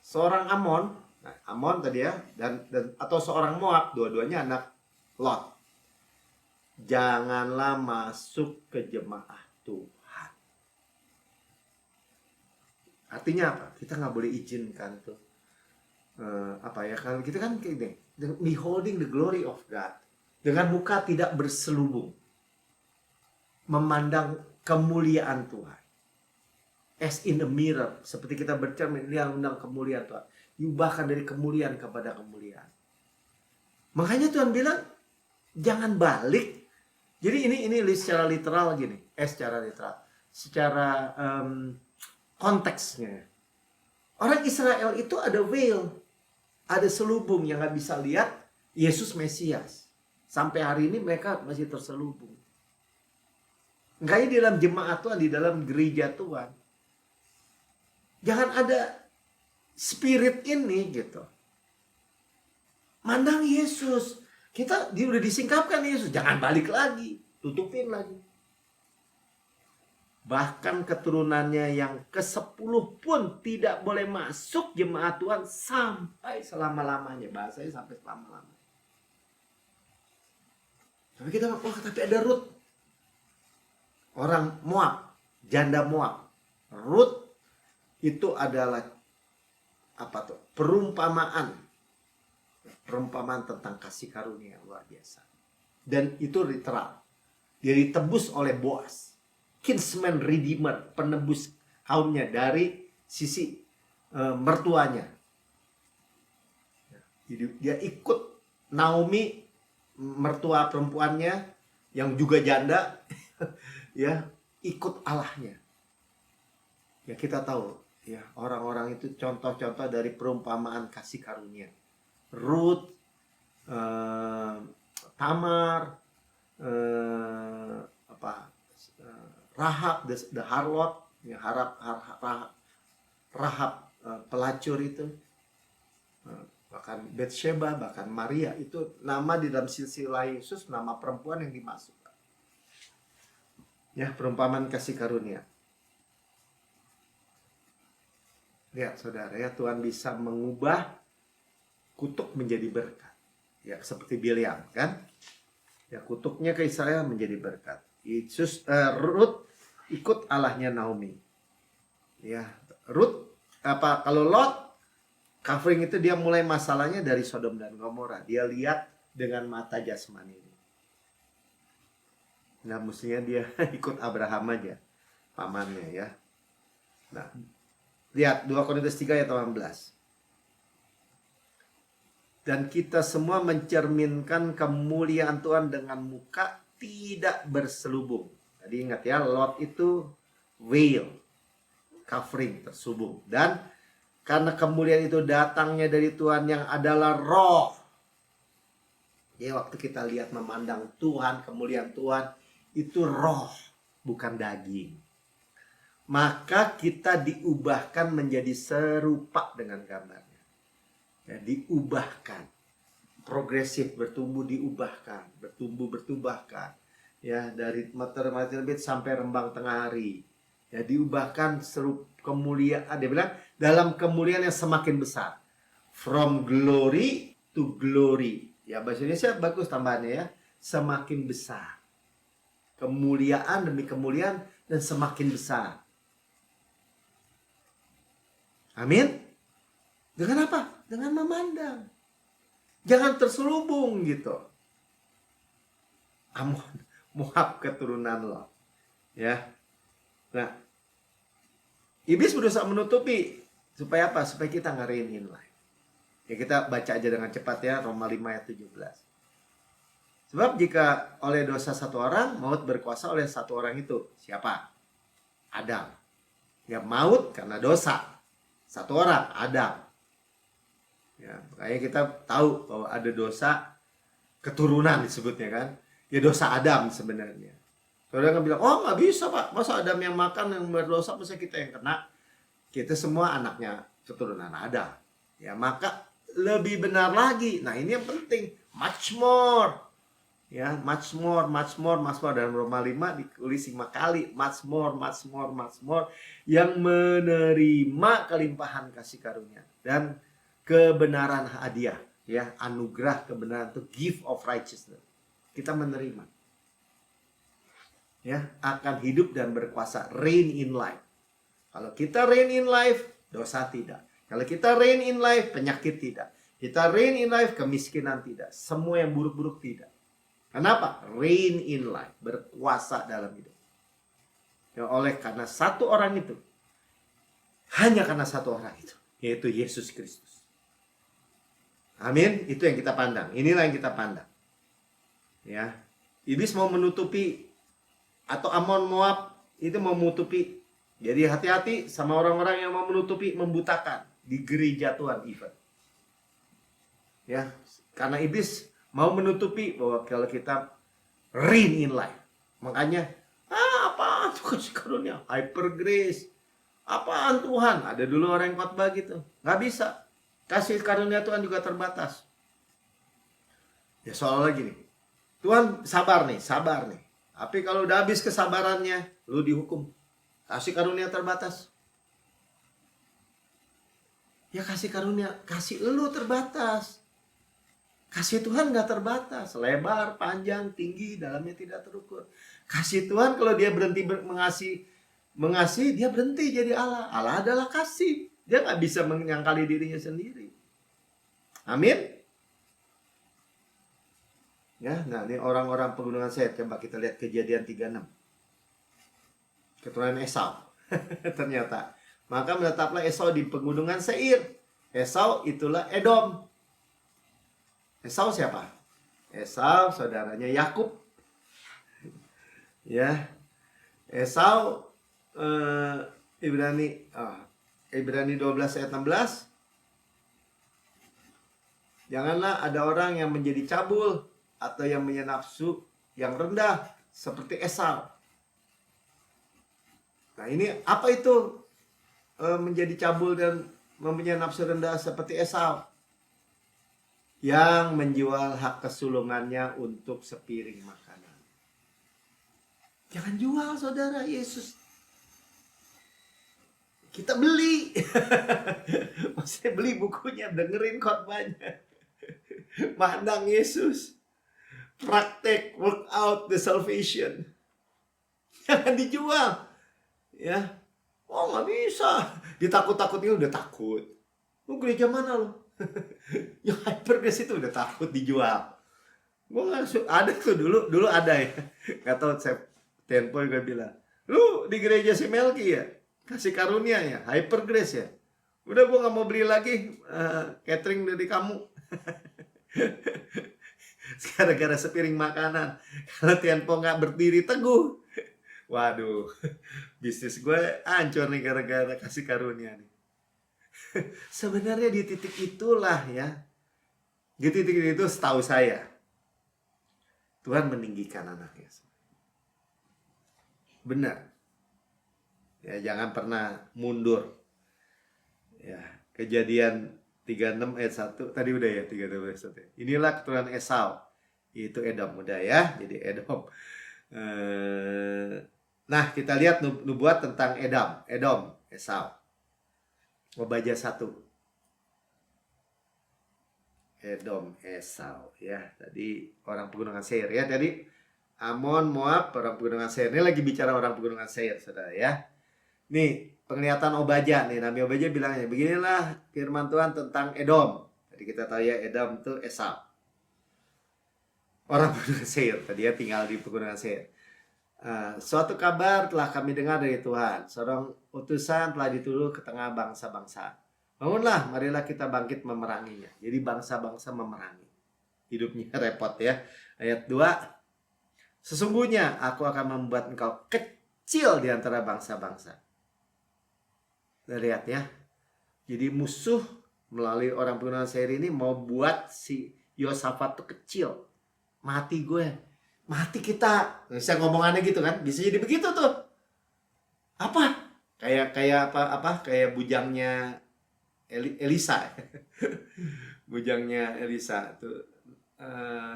Seorang Amon, nah, Amon tadi ya, dan atau seorang Moab, dua-duanya anak Lot. Janganlah masuk ke jemaah Tuhan. Artinya apa? Kita nggak boleh izinkan tuh apa ya, kalau kita kan kayak beholding the glory of God, dengan muka tidak berselubung, memandang kemuliaan Tuhan as in a mirror, seperti kita bercermin lihat memandang kemuliaan Tuhan, diubahkan dari kemuliaan kepada kemuliaan. Makanya Tuhan bilang jangan balik. Jadi ini secara literal gini, secara literal, secara konteksnya. Orang Israel itu ada veil, ada selubung yang nggak bisa lihat Yesus Mesias. Sampai hari ini mereka masih terselubung. Nggak di dalam jemaat Tuhan, di dalam gereja Tuhan. Jangan ada spirit ini gitu. Mandang Yesus. Kita udah disingkapkan Yesus, jangan balik lagi, tutupin lagi. Bahkan keturunannya yang ke-10 pun tidak boleh masuk jemaat Tuhan sampai selama-lamanya. Bahasanya sampai selama-lamanya. Tapi kita, tapi ada Rut. Orang Moab, janda Moab. Rut itu adalah apa tuh? Perumpamaan tentang kasih karunia yang luar biasa. Dan itu literal. Dia ditebus oleh Boaz, kinsman redeemer, penebus kaumnya dari sisi mertuanya. Jadi dia ikut Naomi, mertua perempuannya yang juga janda, ya, ikut Allahnya. Ya kita tahu, ya orang-orang itu contoh-contoh dari perumpamaan kasih karunia. Ruth, Tamar, Rahab the harlot, ya, Rahab pelacur itu, bahkan Betsheba, bahkan Maria, itu nama di dalam silsilah Yesus, nama perempuan yang dimasukkan. Ya, perumpamaan kasih karunia. Lihat saudara ya, Tuhan bisa mengubah kutuk menjadi berkat. Ya, seperti Bileam kan? Ya, kutuknya ke Israel menjadi berkat. Yesus, Ruth ikut Allahnya Naomi. Ya, Ruth kalau Lot covering itu dia mulai masalahnya dari Sodom dan Gomora. Dia lihat dengan mata jasmani. Nah, mestinya dia ikut Abraham aja, pamannya ya. Nah, lihat 2 Korintus 3 ayat 18. Dan kita semua mencerminkan kemuliaan Tuhan dengan muka tidak berselubung. Jadi ingat ya, Lot itu veil, covering, terselubung. Dan karena kemuliaan itu datangnya dari Tuhan yang adalah roh. Ya, waktu kita lihat memandang Tuhan, kemuliaan Tuhan, itu roh, bukan daging. Maka kita diubahkan menjadi serupa dengan gambarnya. Ya, diubahkan, progresif, bertumbuh, diubahkan, bertambahkan, ya, dari materi bit sampai rembang tengah hari, ya, diubahkan serupa kemuliaan. Dia bilang dalam kemuliaan yang semakin besar, from glory to glory. Ya, bahasa Indonesia bagus tambahannya ya, semakin besar, kemuliaan demi kemuliaan dan semakin besar. Amin. Dengan apa? Dengan memandang. Jangan terselubung gitu. Amon, Moab keturunan Lot. Ya. Nah, iblis berusaha menutupi supaya apa? Supaya kita nggak reign in life. Ya, kita baca aja dengan cepat ya, Roma 5 ayat 17. Sebab jika oleh dosa satu orang, maut berkuasa oleh satu orang itu. Siapa? Adam. Ya, maut karena dosa. Satu orang, Adam. Ya, makanya kita tahu bahwa ada dosa keturunan disebutnya kan. Ya dosa Adam sebenarnya. Saudara kan bilang, oh nggak bisa Pak, masa Adam yang makan yang berdosa, masa kita yang kena? Kita semua anaknya keturunan Adam. Ya maka lebih benar lagi. Nah ini yang penting, much more. Ya, much more dalam Roma 5 ditulis 5 kali, much more yang menerima kelimpahan kasih karunia dan kebenaran hadiah, ya, anugerah kebenaran itu gift of righteousness. Kita menerima. Ya, akan hidup dan berkuasa, reign in life. Kalau kita reign in life, dosa tidak. Kalau kita reign in life, penyakit tidak. Kita reign in life, kemiskinan tidak. Semua yang buruk-buruk tidak. Kenapa? Reign in life, berkuasa dalam hidup. Ya, karena satu orang itu, hanya karena satu orang itu, yaitu Yesus Kristus. Amin. Itu yang kita pandang. Inilah yang kita pandang. Ya, iblis mau menutupi, atau Amon Moab itu mau menutupi. Jadi hati-hati sama orang-orang yang mau menutupi, membutakan di gereja Tuhan even. Ya, karena iblis mau menutupi bahwa kalau kita reign in life. Makanya, apaan tuh kasih karunia? Hyper grace. Apaan Tuhan? Ada dulu orang yang khotbah gitu. Nggak bisa. Kasih karunia Tuhan juga terbatas. Ya soalnya gini. Tuhan sabar nih. Tapi kalau udah habis kesabarannya, lu dihukum. Kasih karunia terbatas. Ya kasih karunia, kasih lu terbatas. Kasih Tuhan gak terbatas, lebar, panjang, tinggi, dalamnya tidak terukur. Kasih Tuhan kalau dia berhenti mengasihi, dia berhenti jadi Allah. Allah adalah kasih. Dia gak bisa menyangkali dirinya sendiri. Amin. Ya, nah ini orang-orang pegunungan Seir. Coba kita lihat Kejadian 36. Keturunan Esau. Ternyata. Maka menetaplah Esau di pegunungan Seir. Esau itulah Edom. Esau siapa? Esau saudaranya Yakub. Ya. Esau Ibrani 12 ayat 16. Janganlah ada orang yang menjadi cabul atau yang punya nafsu yang rendah seperti Esau. Nah, ini apa itu menjadi cabul dan mempunyai nafsu rendah seperti Esau? Yang menjual hak kesulungannya untuk sepiring makanan. Jangan jual saudara Yesus. Kita beli. Maksudnya beli bukunya, dengerin khotbahnya. Mandang Yesus. Praktek, work out the salvation. Jangan dijual. Ya. Oh nggak bisa. Ditakut-takutin udah takut. Lu gereja mana lu? Yang hypergrace itu udah takut dijual. Gue langsung ada tuh dulu ada ya. Gak tau saya Tempo juga bilang, lu di gereja si Melki ya, kasih karunia ya, hypergrace ya. Udah gue gak mau beli lagi catering dari kamu. Gara-gara sepiring makanan. Kalau Tempo gak berdiri teguh, waduh, bisnis gue hancur nih gara-gara kasih karunia nih. Sebenarnya di titik itulah ya, di titik itu setahu saya Tuhan meninggikan anaknya. Benar. Ya, jangan pernah mundur. Ya, Kejadian 36 ayat 1 tadi udah ya, 36 ayat 1. Inilah keturunan Esau. Itu Edom udah ya, jadi Edom. Nah, kita lihat nubuat tentang Edom, Esau. Obadya 1. Edom, Esau ya. Tadi orang pegunungan Seir ya. Tadi Amon, Moab, orang pegunungan Seir. Ini lagi bicara orang pegunungan Seir, saudara ya. Nih, penglihatan Obadya nih. Nabi Obadya bilangnya, beginilah firman Tuhan tentang Edom. Jadi kita tahu ya, Edom itu Esau. Orang pegunungan Seir. Tadi dia tinggal di pegunungan Seir. Suatu kabar telah kami dengar dari Tuhan. Seorang utusan telah dituduh ke tengah bangsa-bangsa. Bangunlah, marilah kita bangkit memeranginya. Jadi bangsa-bangsa memerangi. Hidupnya repot ya. Ayat 2. Sesungguhnya aku akan membuat engkau kecil kecil di antara bangsa-bangsa. Lihat ya. Jadi musuh melalui orang pengenalan Seir ini mau buat si Yosafat tuh kecil. Mati gue. Mati kita. Bisa ngomongannya gitu kan. Bisa jadi begitu tuh. Apa? Kayak apa? Kayak bujangnya Elisa. Bujangnya Elisa tuh.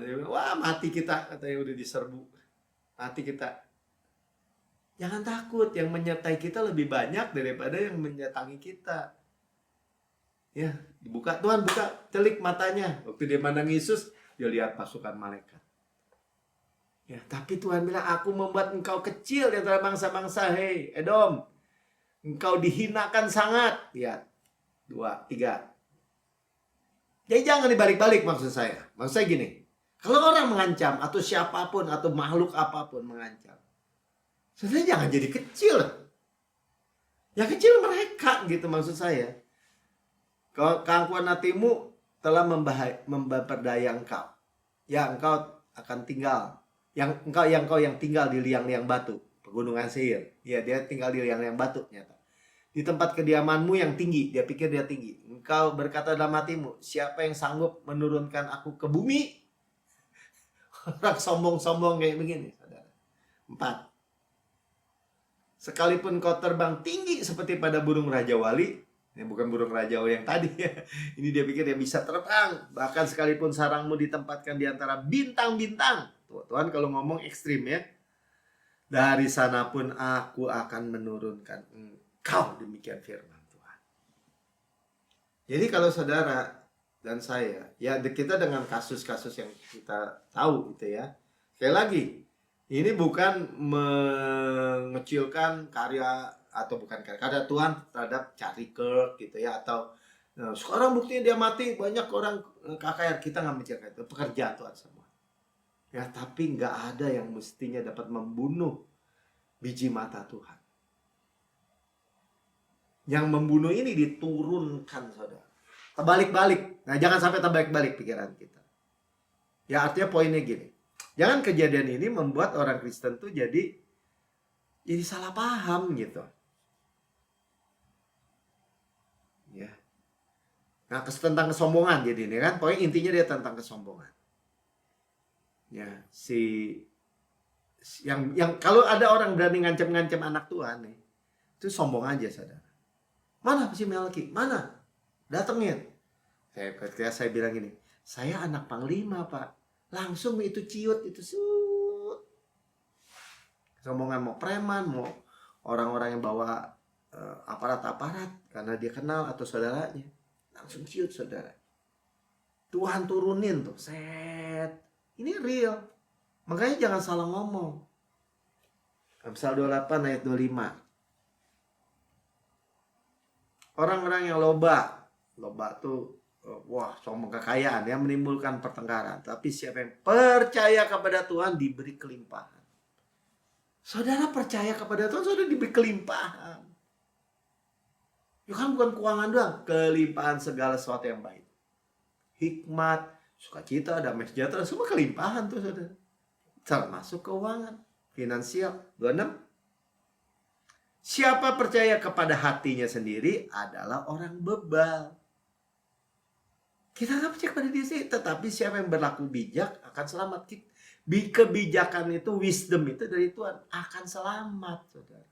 Dia bilang, wah mati kita. Katanya udah diserbu. Mati kita. Jangan takut. Yang menyertai kita lebih banyak daripada yang mendatangi kita. Ya, dibuka. Tuhan buka telik matanya. Waktu dia mandang Yesus, dia lihat pasukan malaikat. Ya, tapi Tuhan bilang, aku membuat engkau kecil di antara bangsa-bangsa. Hei, Edom. Engkau dihinakan sangat. Lihat. 2, 3. Jadi jangan dibalik-balik maksud saya. Maksud saya gini. Kalau orang mengancam atau siapapun atau makhluk apapun mengancam. Sebenarnya jangan jadi kecil. Yang kecil mereka gitu maksud saya. Keangkuhan hatimu telah memperdaya engkau. Ya engkau akan tinggal. Yang tinggal di liang-liang batu. Pegunungan Seir. Ya dia tinggal di liang-liang batu nyata. Di tempat kediamanmu yang tinggi. Dia pikir dia tinggi. Engkau berkata dalam hatimu. Siapa yang sanggup menurunkan aku ke bumi? Orang sombong-sombong kayak begini. Saudara. 4. Sekalipun kau terbang tinggi seperti pada burung Raja Wali. Ini bukan burung Raja Wali yang tadi ya. Ini dia pikir dia bisa terbang. Bahkan sekalipun sarangmu ditempatkan di antara bintang-bintang. Tuhan kalau ngomong ekstrim ya. Dari sana pun aku akan menurunkan engkau, demikian firman Tuhan. Jadi kalau saudara dan saya, ya kita dengan kasus-kasus yang kita tahu gitu ya. Sekali lagi, ini bukan mengecilkan karya atau bukan karya Tuhan terhadap Charlie Kirk gitu ya, atau sekarang buktinya dia mati banyak orang KKR. Kita nggak menceritakan itu, pekerjaan Tuhan semua. Ya, tapi nggak ada yang mestinya dapat membunuh biji mata Tuhan. Yang membunuh ini diturunkan, saudara. Terbalik-balik. Nah, jangan sampai terbalik-balik pikiran kita. Ya, artinya poinnya gini. Jangan kejadian ini membuat orang Kristen tuh jadi salah paham gitu. Ya. Nah, tentang kesombongan jadi ini kan. Poin intinya dia tentang kesombongan. Ya, yang kalau ada orang berani ngancam-ngancam anak Tuhan nih, itu sombong aja, saudara. Mana si Melki? Mana? Datengin. Saya bilang gini, saya anak panglima, Pak. Langsung itu ciut, itu sut. Kesombongan mau preman, mau orang-orang yang bawa aparat-aparat karena dia kenal atau saudaranya. Langsung ciut, saudara. Tuhan turunin tuh, set. Ini real. Makanya jangan salah ngomong. Amsal 28 ayat 25. Orang-orang yang loba tuh wah sombong kekayaan ya, menimbulkan pertengkaran. Tapi siapa yang percaya kepada Tuhan diberi kelimpahan. Saudara percaya kepada Tuhan, saudara diberi kelimpahan. Ya kan bukan keuangan doang, kelimpahan segala sesuatu yang baik. Hikmat, sukacita, damai sejahtera, semua kelimpahan tuh saudara. Termasuk keuangan, finansial. 26. Siapa percaya kepada hatinya sendiri adalah orang bebal. Kita nggak percaya kepada diri sendiri, tetapi siapa yang berlaku bijak akan selamat. Kebijakan itu, wisdom itu dari Tuhan, akan selamat, saudara.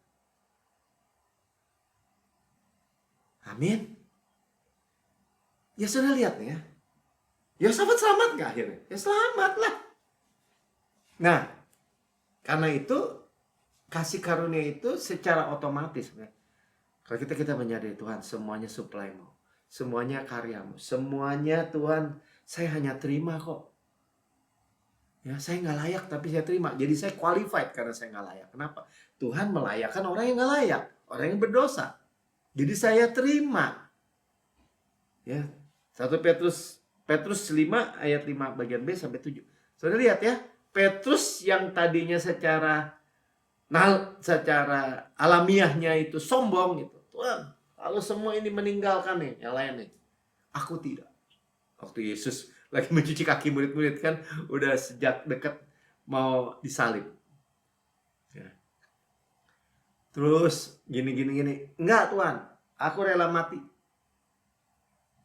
Amin. Ya sudah lihat ya. Ya sahabat selamat nggak akhirnya? Ya selamat lah. Nah, karena itu kasih karunia itu secara otomatis. Kalau kita menyadari Tuhan, semuanya supply-Mu, semuanya karyamu, semuanya Tuhan, saya hanya terima kok. Ya, saya nggak layak tapi saya terima. Jadi saya qualified karena saya nggak layak. Kenapa? Tuhan melayakkan orang yang nggak layak, orang yang berdosa. Jadi saya terima. Ya, 1 Petrus 5 ayat 5 bagian B sampai 7. Saudara lihat ya, Petrus yang tadinya secara alamiahnya itu sombong gitu. Tuhan, kalau semua ini meninggalkan nih, yang lain nih. Aku tidak. Waktu Yesus lagi mencuci kaki murid-murid kan, udah sejak dekat mau disalib. Ya. Terus gini. Enggak Tuhan, aku rela mati.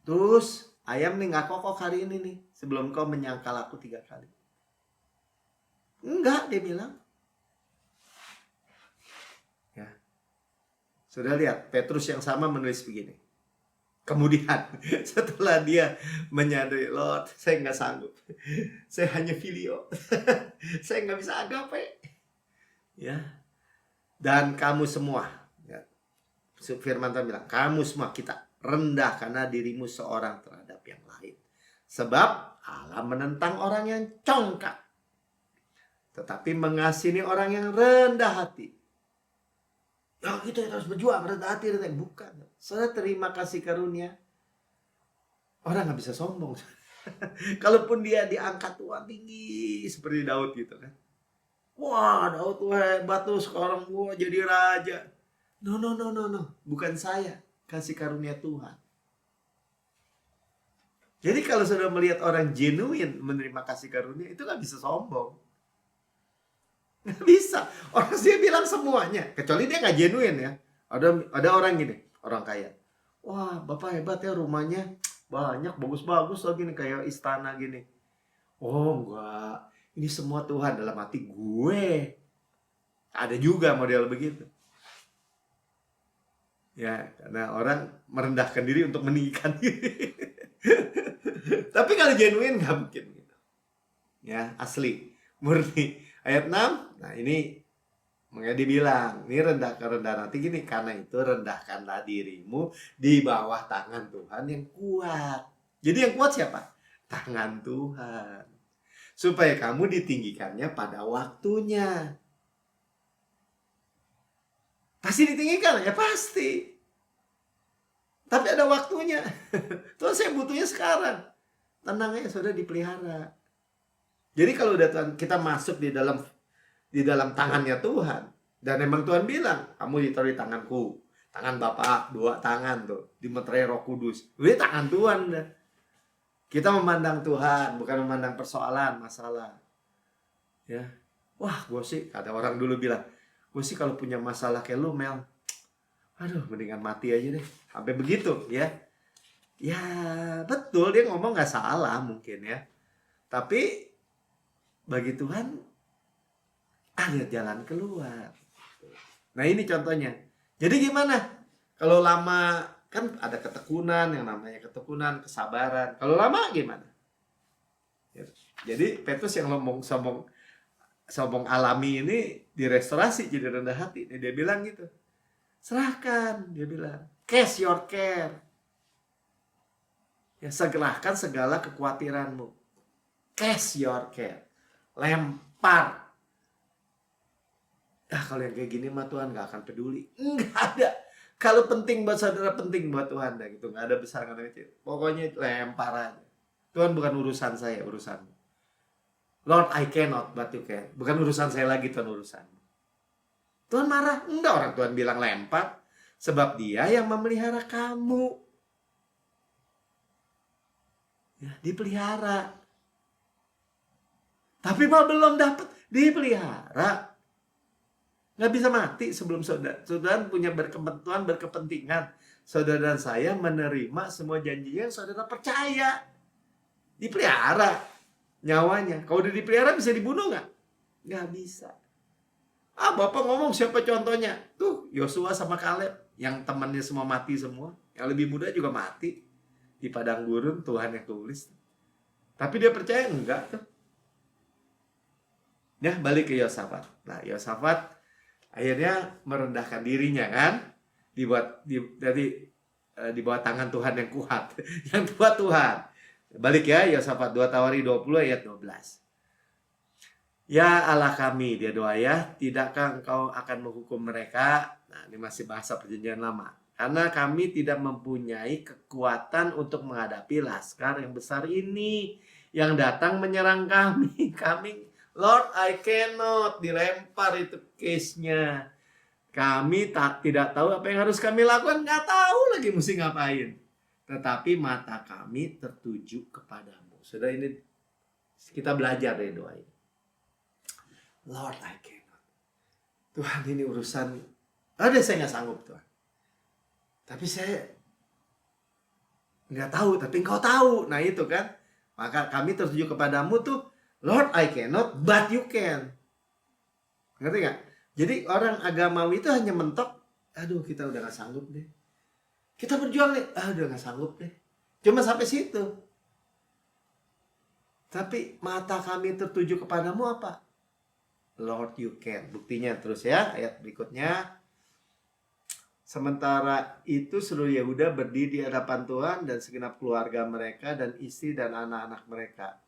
Terus ayam nih nggak kokok hari ini nih, sebelum kau menyangkal aku 3 kali. Enggak, dia bilang. Ya. Sudah lihat, Petrus yang sama menulis begini. Kemudian setelah dia menyadari, Lord, saya nggak sanggup. Saya hanya filio. Saya nggak bisa agape. Ya. Dan kamu semua, ya, firman Tuhan bilang, kamu semua kita rendah karena dirimu seorang terhadap yang lain. Sebab Allah menentang orang yang congkak, tetapi mengasihi orang yang rendah hati. Ya kita harus berjuang, rendah hati. Bukan. Saudara terima kasih karunia. Orang nggak bisa sombong. Kalaupun dia diangkat Tuhan tinggi seperti Daud gitu kan. Wah, Daud tuh hebat tuh, sekarang gua jadi raja. No. Bukan saya, kasih karunia Tuhan. Jadi kalau sudah melihat orang genuine menerima kasih karunia, itu nggak bisa sombong. Nggak bisa. Orang dia bilang semuanya, kecuali dia nggak genuine ya. Ada orang gini, orang kaya. Wah, Bapak hebat ya, rumahnya banyak, bagus-bagus lagi nih, kayak istana gini. Oh enggak, ini semua Tuhan dalam hati gue. Ada juga model begitu. Ya, karena orang merendahkan diri untuk meninggikan diri. Tapi kalau genuine nggak mungkin gitu. Ya, asli, murni. Ayat 6, nah ini makanya dibilang, ini rendahkan hati gini, karena itu rendahkanlah dirimu di bawah tangan Tuhan yang kuat. Jadi yang kuat siapa? Tangan Tuhan. Supaya kamu ditinggikannya pada waktunya. Pasti ditinggikan ya, pasti. Tapi ada waktunya. Tuhan, saya butuhnya sekarang. Tenangnya sudah dipelihara. Jadi kalau udah kita masuk di dalam tangannya Tuhan, dan emang Tuhan bilang, kamu ditaruh di tanganku, tangan Bapa, 2 tangan tuh, dimeterai Roh Kudus. Ini tangan Tuhan dah. Kita memandang Tuhan, bukan memandang persoalan, masalah. Ya, wah, gue sih, ada orang dulu bilang, gue sih kalau punya masalah kayak lu, Mel, aduh, mendingan mati aja deh. Sampai begitu, ya. Ya, betul, dia ngomong nggak salah mungkin ya. Tapi bagi Tuhan ada jalan keluar. Nah, ini contohnya. Jadi gimana? Kalau lama kan ada ketekunan, yang namanya ketekunan, kesabaran. Kalau lama gimana? Ya. Jadi Petrus yang ngomong sombong alami ini direstorasi jadi rendah hati. Dia bilang gitu. Serahkan, dia bilang. Cast your care. Ya, segerakan segala kekhawatiranmu. Cast your care. Lempar. Kalau yang kayak gini mah Tuhan gak akan peduli. Nggak ada. Kalau penting buat saudara, penting buat Tuhan dah gitu. Nggak ada besar, nggak ada kecil. Pokoknya lempar aja. Tuhan bukan urusan saya, urusanmu. Lord, I cannot, but you can. Bukan urusan saya lagi, Tuhan urusanmu. Tuhan marah? Enggak, orang Tuhan bilang lempar. Sebab dia yang memelihara kamu. Ya, dipelihara. Tapi mah belum dapat, dipelihara. Nggak bisa mati sebelum saudara punya Tuhan berkepentingan saudara dan saya menerima semua janjinya yang saudara percaya. Dipelihara nyawanya. Kalau udah dipelihara bisa dibunuh nggak? Nggak bisa. Bapak ngomong siapa contohnya? Tuh Yosua sama Kaleb yang temannya semua mati semua. Yang lebih muda juga mati di padang gurun, Tuhan yang tulis. Tapi dia percaya enggak tuh. Ya, balik ke Yosafat. Nah, Yosafat akhirnya merendahkan dirinya kan, di bawah tangan Tuhan yang kuat, yang kuat Tuhan. Balik ya, Yosafat 2 Tawari 20 ayat 12. Ya Allah kami, dia doa ya, tidakkah engkau akan menghukum mereka? Nah, ini masih bahasa perjanjian lama. Karena kami tidak mempunyai kekuatan untuk menghadapi laskar yang besar ini yang datang menyerang kami. Lord, I cannot, dilempar itu case-nya. Kami tidak tahu apa yang harus kami lakukan, nggak tahu lagi mesti ngapain. Tetapi mata kami tertuju kepadamu. Sudah, ini kita belajar dari doa ini. Lord, I cannot. Tuhan, ini urusan Ada saya nggak sanggup Tuhan. Tapi saya nggak tahu, tapi Engkau tahu. Nah itu kan. Maka kami tertuju kepadamu tuh, Lord I cannot, but you can. Ngerti nggak? Jadi orang agamawi itu hanya mentok, aduh kita udah nggak sanggup deh. Kita berjuang nih, udah nggak sanggup deh. Cuma sampai situ. Tapi mata kami tertuju kepadamu apa? Lord you can. Buktinya terus ya, ayat berikutnya. Sementara itu seluruh Yehuda berdiri di hadapan Tuhan dan segenap keluarga mereka dan istri dan anak-anak mereka.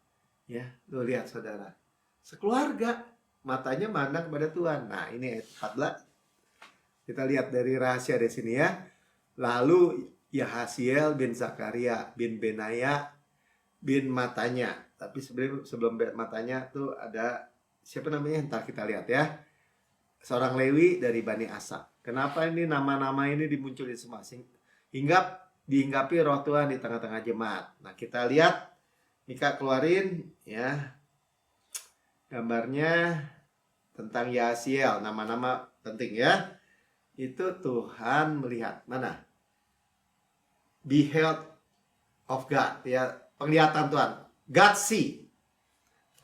Ya, lu lihat saudara. Sekeluarga matanya mandang kepada Tuhan. Nah, ini ayat 14. Kita lihat dari rahasia di sini ya. Lalu Yahasiel bin Zakaria bin Benaya bin Matanya. Tapi sebelum Matanya tuh ada siapa namanya? Ntar kita lihat ya. Seorang Lewi dari Bani Asaf. Kenapa ini nama-nama ini dimunculin semua? Hingga dihinggapi roh Tuhan di tengah-tengah jemaat. Nah kita lihat, Mika keluarin ya gambarnya tentang Yahasiel. Nama-nama penting ya. Itu Tuhan melihat. Mana? Beheld of God. Ya, penglihatan Tuhan. God see.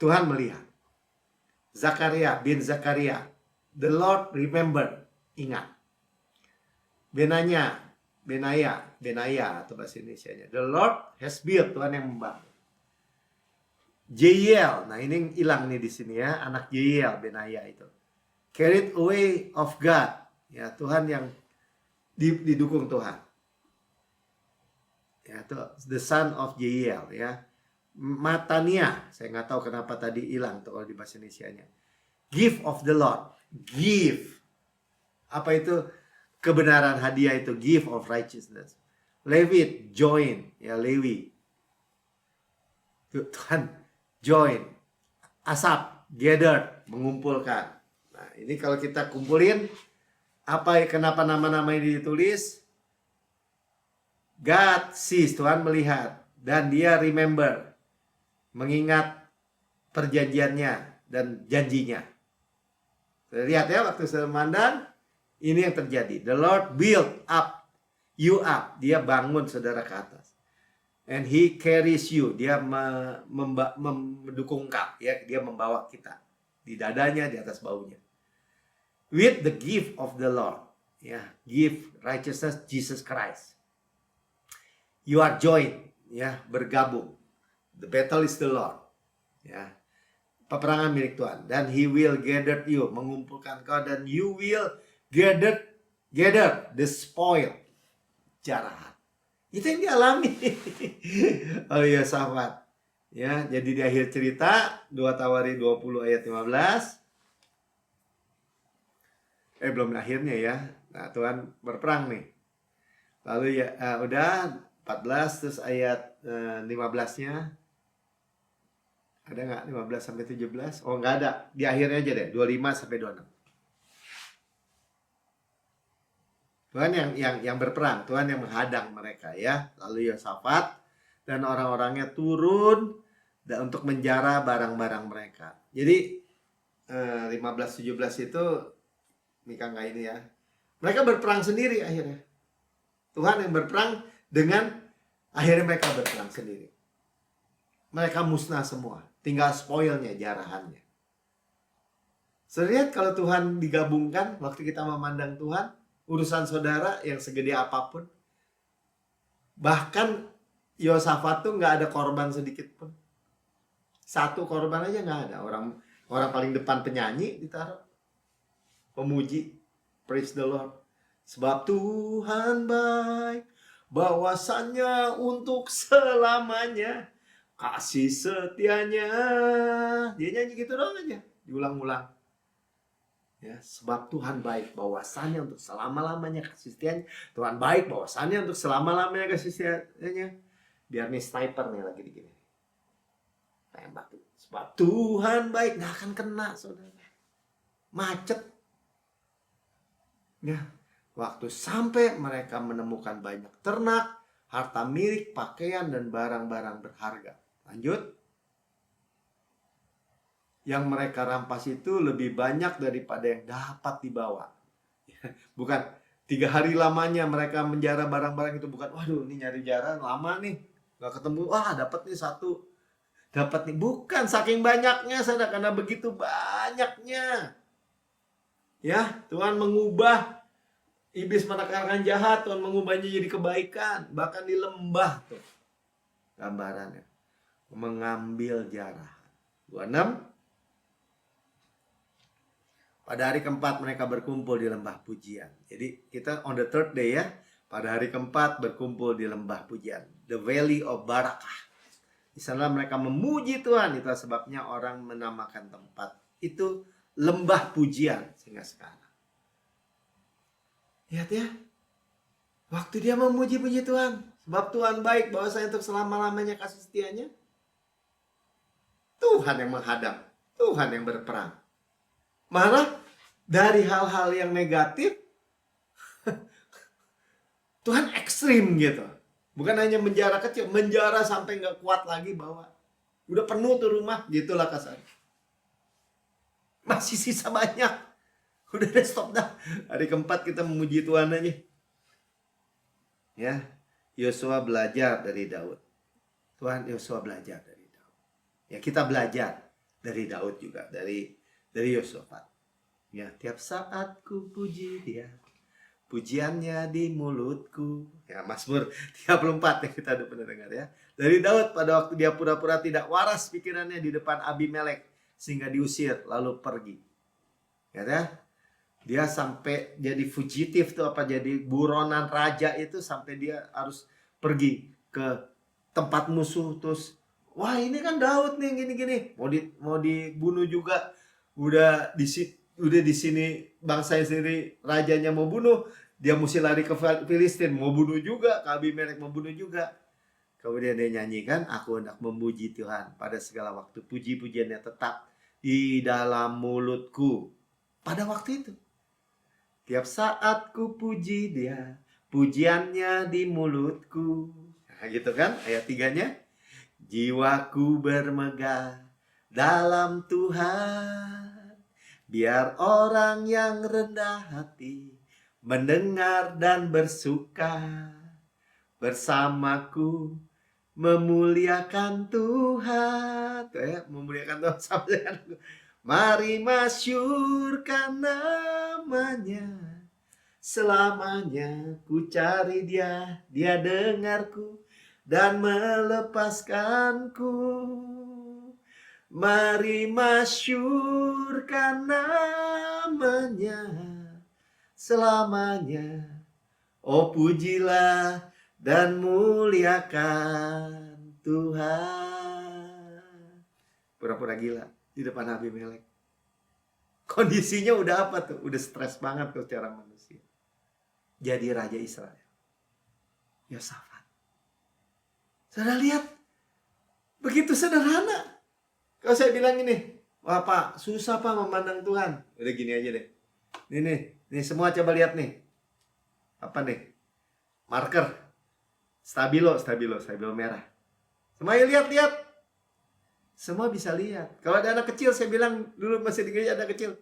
Tuhan melihat. Zakaria bin Zakaria. The Lord remember. Ingat. Benaya atau bahasa Indonesianya. The Lord has built, Tuhan yang membangun. Jeiel, nah ini hilang nih di sini ya, anak Jeiel, Benaya itu. Carried away of God, ya Tuhan yang didukung Tuhan. Ya itu the son of Jeiel ya. Matania, saya nggak tahu kenapa tadi hilang tuh kalau di bahasa Indonesianya. Gift of the Lord, give. Apa itu? Kebenaran hadiah itu, gift of righteousness. Levit, join, ya Lewi. Tuhan, join. Asap, gathered, mengumpulkan. Nah, ini kalau kita kumpulin, kenapa nama-nama ini ditulis? God sees, Tuhan melihat. Dan dia remember, mengingat perjanjiannya dan janjinya. Lihat ya, waktu saya memandang, ini yang terjadi. The Lord build up you up. Dia bangun saudara ke atas. And he carries you. Dia mendukung kau. Ya, dia membawa kita. Di dadanya, di atas baunya. With the gift of the Lord. Ya, gift righteousness Jesus Christ. You are joined. Ya, bergabung. The battle is the Lord. Ya, peperangan milik Tuhan. Dan he will gather you. Mengumpulkan kau. Dan you will gather the spoil, jarahan. Itu yang dialami. Oh iya sahabat. Ya, jadi di akhir cerita 2 Tawari 20 ayat 15. Belum akhirnya ya. Nah, Tuhan berperang nih. Lalu ya udah 14 terus ayat 15-nya. Ada nggak 15 sampai 17? Oh, nggak ada. Di akhirnya aja deh, 25 sampai 26. Tuhan yang berperang, Tuhan yang menghadang mereka ya. Lalu Yosafat dan orang-orangnya turun untuk menjara barang-barang mereka. Jadi 15-17 itu Mika nggak ini ya. Mereka berperang sendiri akhirnya. Tuhan yang berperang dengan akhirnya mereka berperang sendiri. Mereka musnah semua, tinggal spoilnya, jarahannya. Lihat kalau Tuhan digabungkan, waktu kita memandang Tuhan, urusan saudara yang segede apapun, bahkan Yosafat tuh nggak ada korban sedikit pun. Satu korban aja nggak ada. Orang paling depan penyanyi ditaruh, pemuji, praise the Lord. Sebab Tuhan baik, bahwasannya untuk selamanya, kasih setianya. Dia nyanyi gitu doang aja, diulang-ulang. Ya, sebab Tuhan baik, bahwasannya untuk selama-lamanya kasih setianya. Tuhan baik, bahwasannya untuk selama-lamanya kasih setianya. Biar nih sniper nih lagi begini. Tembak. Sebab Tuhan baik, nggak akan kena saudara. Macet. Ya, waktu sampai mereka menemukan banyak ternak, harta milik, pakaian, dan barang-barang berharga. Lanjut. Yang mereka rampas itu lebih banyak daripada yang dapat dibawa. Bukan 3 hari lamanya mereka menjara barang-barang itu. Bukan, waduh ini nyari jara lama nih, nggak ketemu, wah dapat nih satu, dapat nih. Bukan, saking banyaknya saudara, karena begitu banyaknya. Ya, Tuhan mengubah iblis menekankan jahat, Tuhan mengubahnya jadi kebaikan. Bahkan di lembah tuh gambarannya, mengambil jarah. 26. Pada hari keempat mereka berkumpul di lembah pujian. Jadi kita on the third day ya, pada hari keempat berkumpul di lembah pujian, the valley of barakah. Di sana mereka memuji Tuhan. Itulah sebabnya orang menamakan tempat itu lembah pujian sehingga sekarang. Lihat ya, waktu dia memuji-puji Tuhan, sebab Tuhan baik, bahwasanya untuk selama-lamanya kasih setianya. Tuhan yang menghadap, Tuhan yang berperang. Malah dari hal-hal yang negatif, Tuhan ekstrim gitu. Bukan hanya menjara kecil, menjara sampai nggak kuat lagi bahwa udah penuh tuh rumah, gitulah kasar. Masih sisa banyak. Udah deh, stop dah. Hari keempat kita memuji Tuhan aja. Ya, Yosua belajar dari Daud. Tuhan, Yosua belajar dari Daud. Ya, kita belajar dari Daud juga, dari Yosafat. Ya, tiap saat ku puji dia, pujiannya di mulutku. Ya, Mazmur 34 yang kita udah pernah dengar ya. Dari Daud pada waktu dia pura-pura tidak waras pikirannya di depan Abimelek sehingga diusir lalu pergi. Ya, dia sampai jadi fugitif tuh, apa jadi buronan raja itu, sampai dia harus pergi ke tempat musuh. Terus wah ini kan Daud nih gini-gini, mau dibunuh juga. Udah di sini bangsanya sendiri, rajanya mau bunuh, dia mesti lari ke Filistin, mau bunuh juga, ke Abimelek mau bunuh juga. Kemudian dia nyanyikan, aku hendak memuji Tuhan pada segala waktu, puji-pujiannya tetap di dalam mulutku. Pada waktu itu, tiap saat ku puji dia, pujiannya di mulutku. Nah, gitu kan ayat 3-nya. Jiwaku bermegah dalam Tuhan, biar orang yang rendah hati mendengar dan bersuka. Bersamaku memuliakan Tuhan. Tuh ya, memuliakan Tuhan sampai. Mari masyurkan namanya, selamanya ku cari dia, dia dengarku dan melepaskanku. Mari masyurkan namanya, selamanya. Oh pujilah dan muliakan Tuhan. Pura-pura gila di depan Abimelek. Kondisinya udah apa tuh? Udah stres banget tuh secara manusia. Jadi raja Israel, Yosafat. Saudara lihat, begitu sederhana. Kalau saya bilang ini, wah Pak, susah Pak memandang Tuhan. Udah gini aja deh. Nih semua coba lihat nih. Apa nih? Marker. Stabilo merah. Semuanya lihat. Semua bisa lihat. Kalau ada anak kecil, saya bilang dulu masih di gereja ada kecil.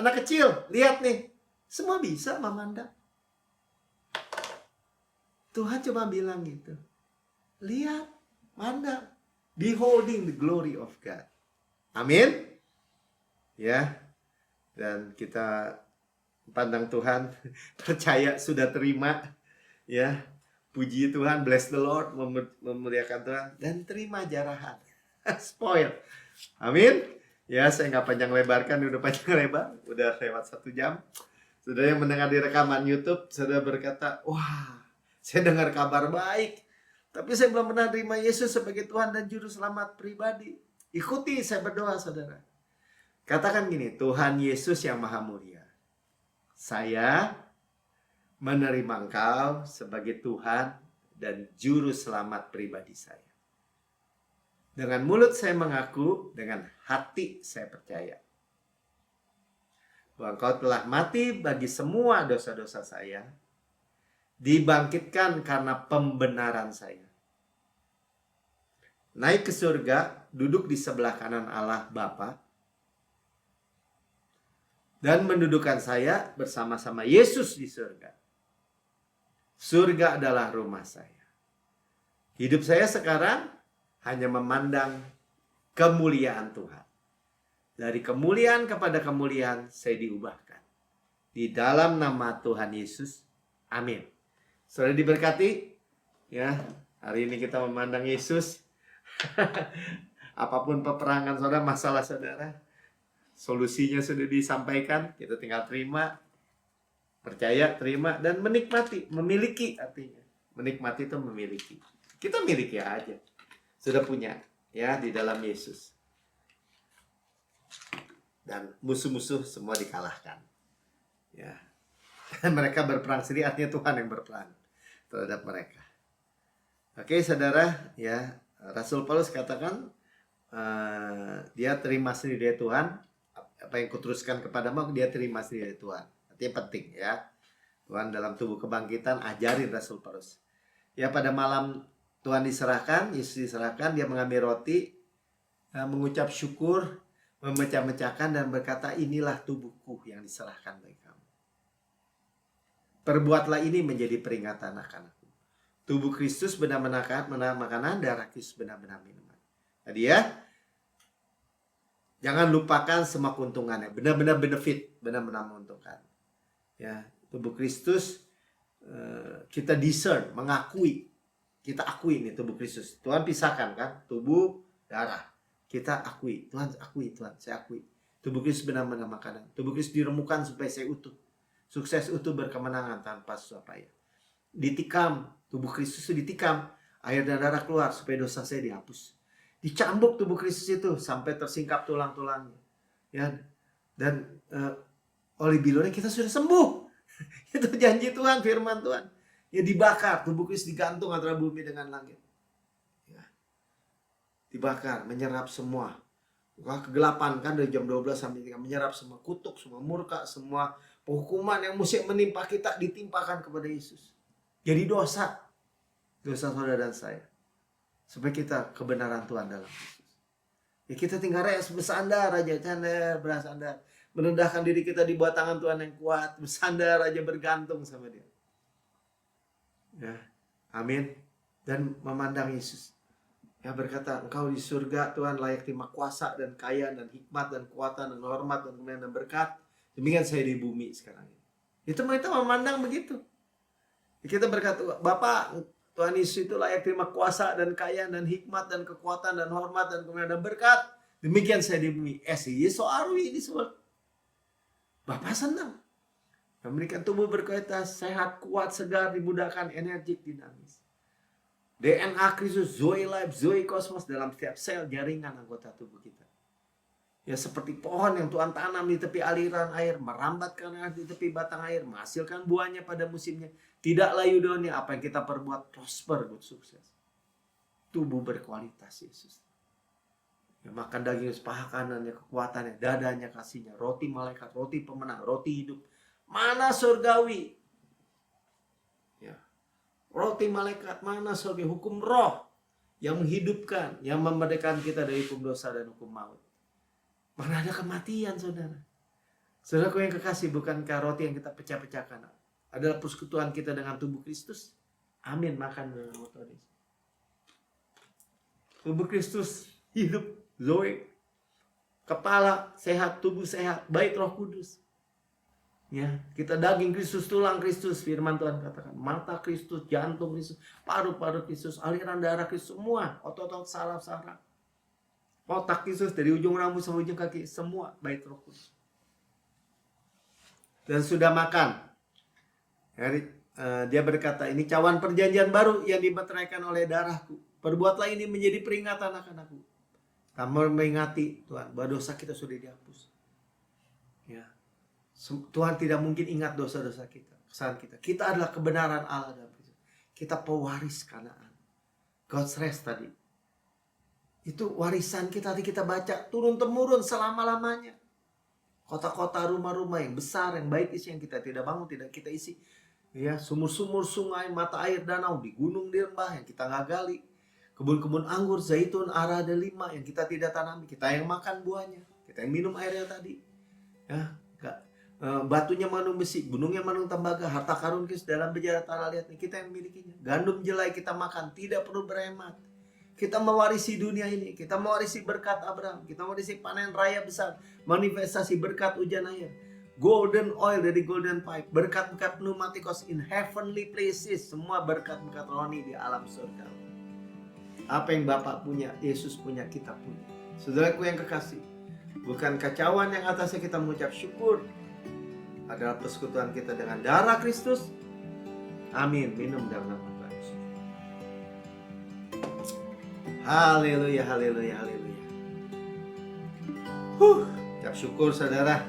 Anak kecil, lihat nih. Semua bisa memandang. Tuhan cuma bilang gitu. Lihat, mandang. Beholding the glory of God. Amin. Ya. Dan kita pandang Tuhan, percaya sudah terima. Ya. Puji Tuhan, bless the Lord, memuliakan Tuhan. Dan terima jarahan. Spoil. Amin. Ya, saya nggak panjang lebarkan, udah panjang lebar, udah lewat 1 jam. Saudara yang mendengar di rekaman YouTube, saudara berkata, wah, saya dengar kabar baik, tapi saya belum pernah terima Yesus sebagai Tuhan dan Juru Selamat pribadi. Ikuti saya berdoa, saudara. Katakan gini, Tuhan Yesus yang Maha Mulia, saya menerima Engkau sebagai Tuhan dan Juru Selamat pribadi saya. Dengan mulut saya mengaku, dengan hati saya percaya bahwa Engkau telah mati bagi semua dosa-dosa saya, dibangkitkan karena pembenaran saya, naik ke surga, duduk di sebelah kanan Allah Bapa, dan mendudukan saya bersama-sama Yesus di surga. Surga adalah rumah saya. Hidup saya sekarang hanya memandang kemuliaan Tuhan. Dari kemuliaan kepada kemuliaan saya diubahkan. Di dalam nama Tuhan Yesus. Amin. Saudara diberkati. Ya, hari ini kita memandang Yesus. Apapun peperangan saudara, masalah saudara, solusinya sudah disampaikan. Kita tinggal terima, percaya, terima, dan menikmati. Memiliki artinya. Menikmati itu memiliki. Kita miliki aja. Sudah punya ya di dalam Yesus. Dan musuh-musuh semua dikalahkan. Ya. Mereka berperang sendiri, artinya Tuhan yang berperang terhadap mereka. Oke, saudara, ya, Rasul Paulus katakan dia terima sendiri dari Tuhan. Apa yang kuteruskan kepadamu, dia terima sendiri dari Tuhan. Artinya penting ya. Tuhan dalam tubuh kebangkitan ajarin Rasul Paulus. Ya, pada malam Tuhan diserahkan, Yesus diserahkan, dia mengambil roti, mengucap syukur, memecah-mecahkan dan berkata, inilah tubuhku yang diserahkan bagi kamu. Perbuatlah ini menjadi peringatan akan-aku. Tubuh Kristus benar-benar makanan, darah Kristus benar-benar minuman. Tadi ya, jangan lupakan semua keuntungannya. Benar-benar benefit, benar-benar menguntungkan. Ya, tubuh Kristus kita discern, mengakui. Kita akui ini tubuh Kristus. Tuhan pisahkan kan, tubuh, darah. Kita akui, Tuhan akui, Tuhan saya akui. Tubuh Kristus benar-benar makanan. Tubuh Kristus diremukan supaya saya utuh. Sukses utuh berkemenangan tanpa susah payah. Ditikam, tubuh Kristus itu ditikam. Air dan darah keluar supaya dosa saya dihapus. Dicambuk tubuh Kristus itu sampai tersingkap tulang-tulangnya. Ya, dan oleh bilurnya kita sudah sembuh. Itu janji Tuhan, firman Tuhan. Ya dibakar, tubuh Kristus digantung antara bumi dengan langit. Dibakar, menyerap semua kegelapan kan dari jam 12 sampai 3, menyerap semua kutuk, semua murka, semua penghukuman yang mesti menimpa kita ditimpakan kepada Yesus. Jadi dosa saudara dan saya, supaya kita kebenaran Tuhan dalam Yesus. Ya kita tinggal bersandar aja, bersandar, merendahkan diri kita di bawah tangan Tuhan yang kuat, bersandar aja, bergantung sama Dia. Ya, amin. Dan memandang Yesus. Ya berkata, engkau di surga Tuhan layak terima kuasa dan kaya dan hikmat dan kekuatan dan hormat dan kemuliaan dan berkat. Demikian saya di bumi sekarang ini. Itu kita memandang begitu. Kita berkata, Bapak, Tuhan Yesus itu layak terima kuasa dan kaya dan hikmat dan kekuatan dan hormat dan kemuliaan dan berkat. Demikian saya di bumi. Yesus arwi di semua. Bapak senang. Memberikan tubuh berkualitas, sehat, kuat, segar, dimudahkan, energik, dinamis. DNA Kristus, Zoe Life, Zoe Kosmos dalam setiap sel jaringan anggota tubuh kita. Ya seperti pohon yang Tuhan tanam di tepi aliran air, merambatkan air di tepi batang air, menghasilkan buahnya pada musimnya. Tidak layu daunnya, apa yang kita perbuat prosper, sukses. Tubuh berkualitas Yesus. Ya, makan daging paha kanannya, kekuatannya, dadanya kasihnya, roti malaikat, roti pemenang, roti hidup. Mana surgawi? Roti malaikat, mana surga, hukum roh yang menghidupkan, yang memerdekakan kita dari hukum dosa dan hukum maut. Mana ada kematian, saudara. Saudaraku yang kekasih, bukankah roti yang kita pecah-pecahkan adalah persekutuan kita dengan tubuh Kristus? Amin, makan dengan Tuhan. Tubuh Kristus hidup, Zoe, kepala sehat, tubuh sehat, baik Roh Kudus. Ya, kita daging Kristus, tulang Kristus, firman Tuhan katakan, mata Kristus, jantung Kristus, paru-paru Kristus, aliran darah Kristus, semua, otot-otot, saraf-saraf, otak Kristus dari ujung rambut sampai ujung kaki, semua baik Roh Kudus. Dan sudah makan. Dia berkata, ini cawan perjanjian baru yang dimeteraikan oleh darahku. Perbuatlah ini menjadi peringatan akan aku. Kamu mengingati Tuhan bahwa dosa kita sudah dihapus. Ya. Tuhan tidak mungkin ingat dosa-dosa kita, kesalahan kita. Kita adalah kebenaran Allah dalam Kristus. Kita pewaris Kanaan. God's rest tadi. Itu warisan kita, tadi kita baca, turun-temurun selama-lamanya. Kota-kota, rumah-rumah yang besar, yang baik isi, yang kita tidak bangun, tidak kita isi. Ya, sumur-sumur, sungai, mata air, danau, di gunung, di lembah yang kita nggak gali. Kebun-kebun anggur, zaitun, ara, delima yang kita tidak tanami. Kita yang makan buahnya. Kita yang minum airnya tadi. Ya, batunya manung besi, gunungnya manung tembaga, harta karun kis dalam bejana tanah liat, kita yang milikinya. Gandum jelai kita makan, tidak perlu berhemat. Kita mewarisi dunia ini, kita mewarisi berkat Abraham, kita mewarisi panen raya besar, manifestasi berkat hujan air, golden oil dari golden pipe, berkat-berkat pneumatikos in heavenly places, semua berkat-berkat rohani di alam surga. Apa yang Bapak punya, Yesus punya, kita punya. Saudaraku yang kekasih, bukan kacauan yang atasnya kita mengucap syukur, adalah persekutuan kita dengan darah Kristus. Amin. Minum dalam nama Tuhan Yesus. Haleluya, haleluya, haleluya. Ucap syukur saudara.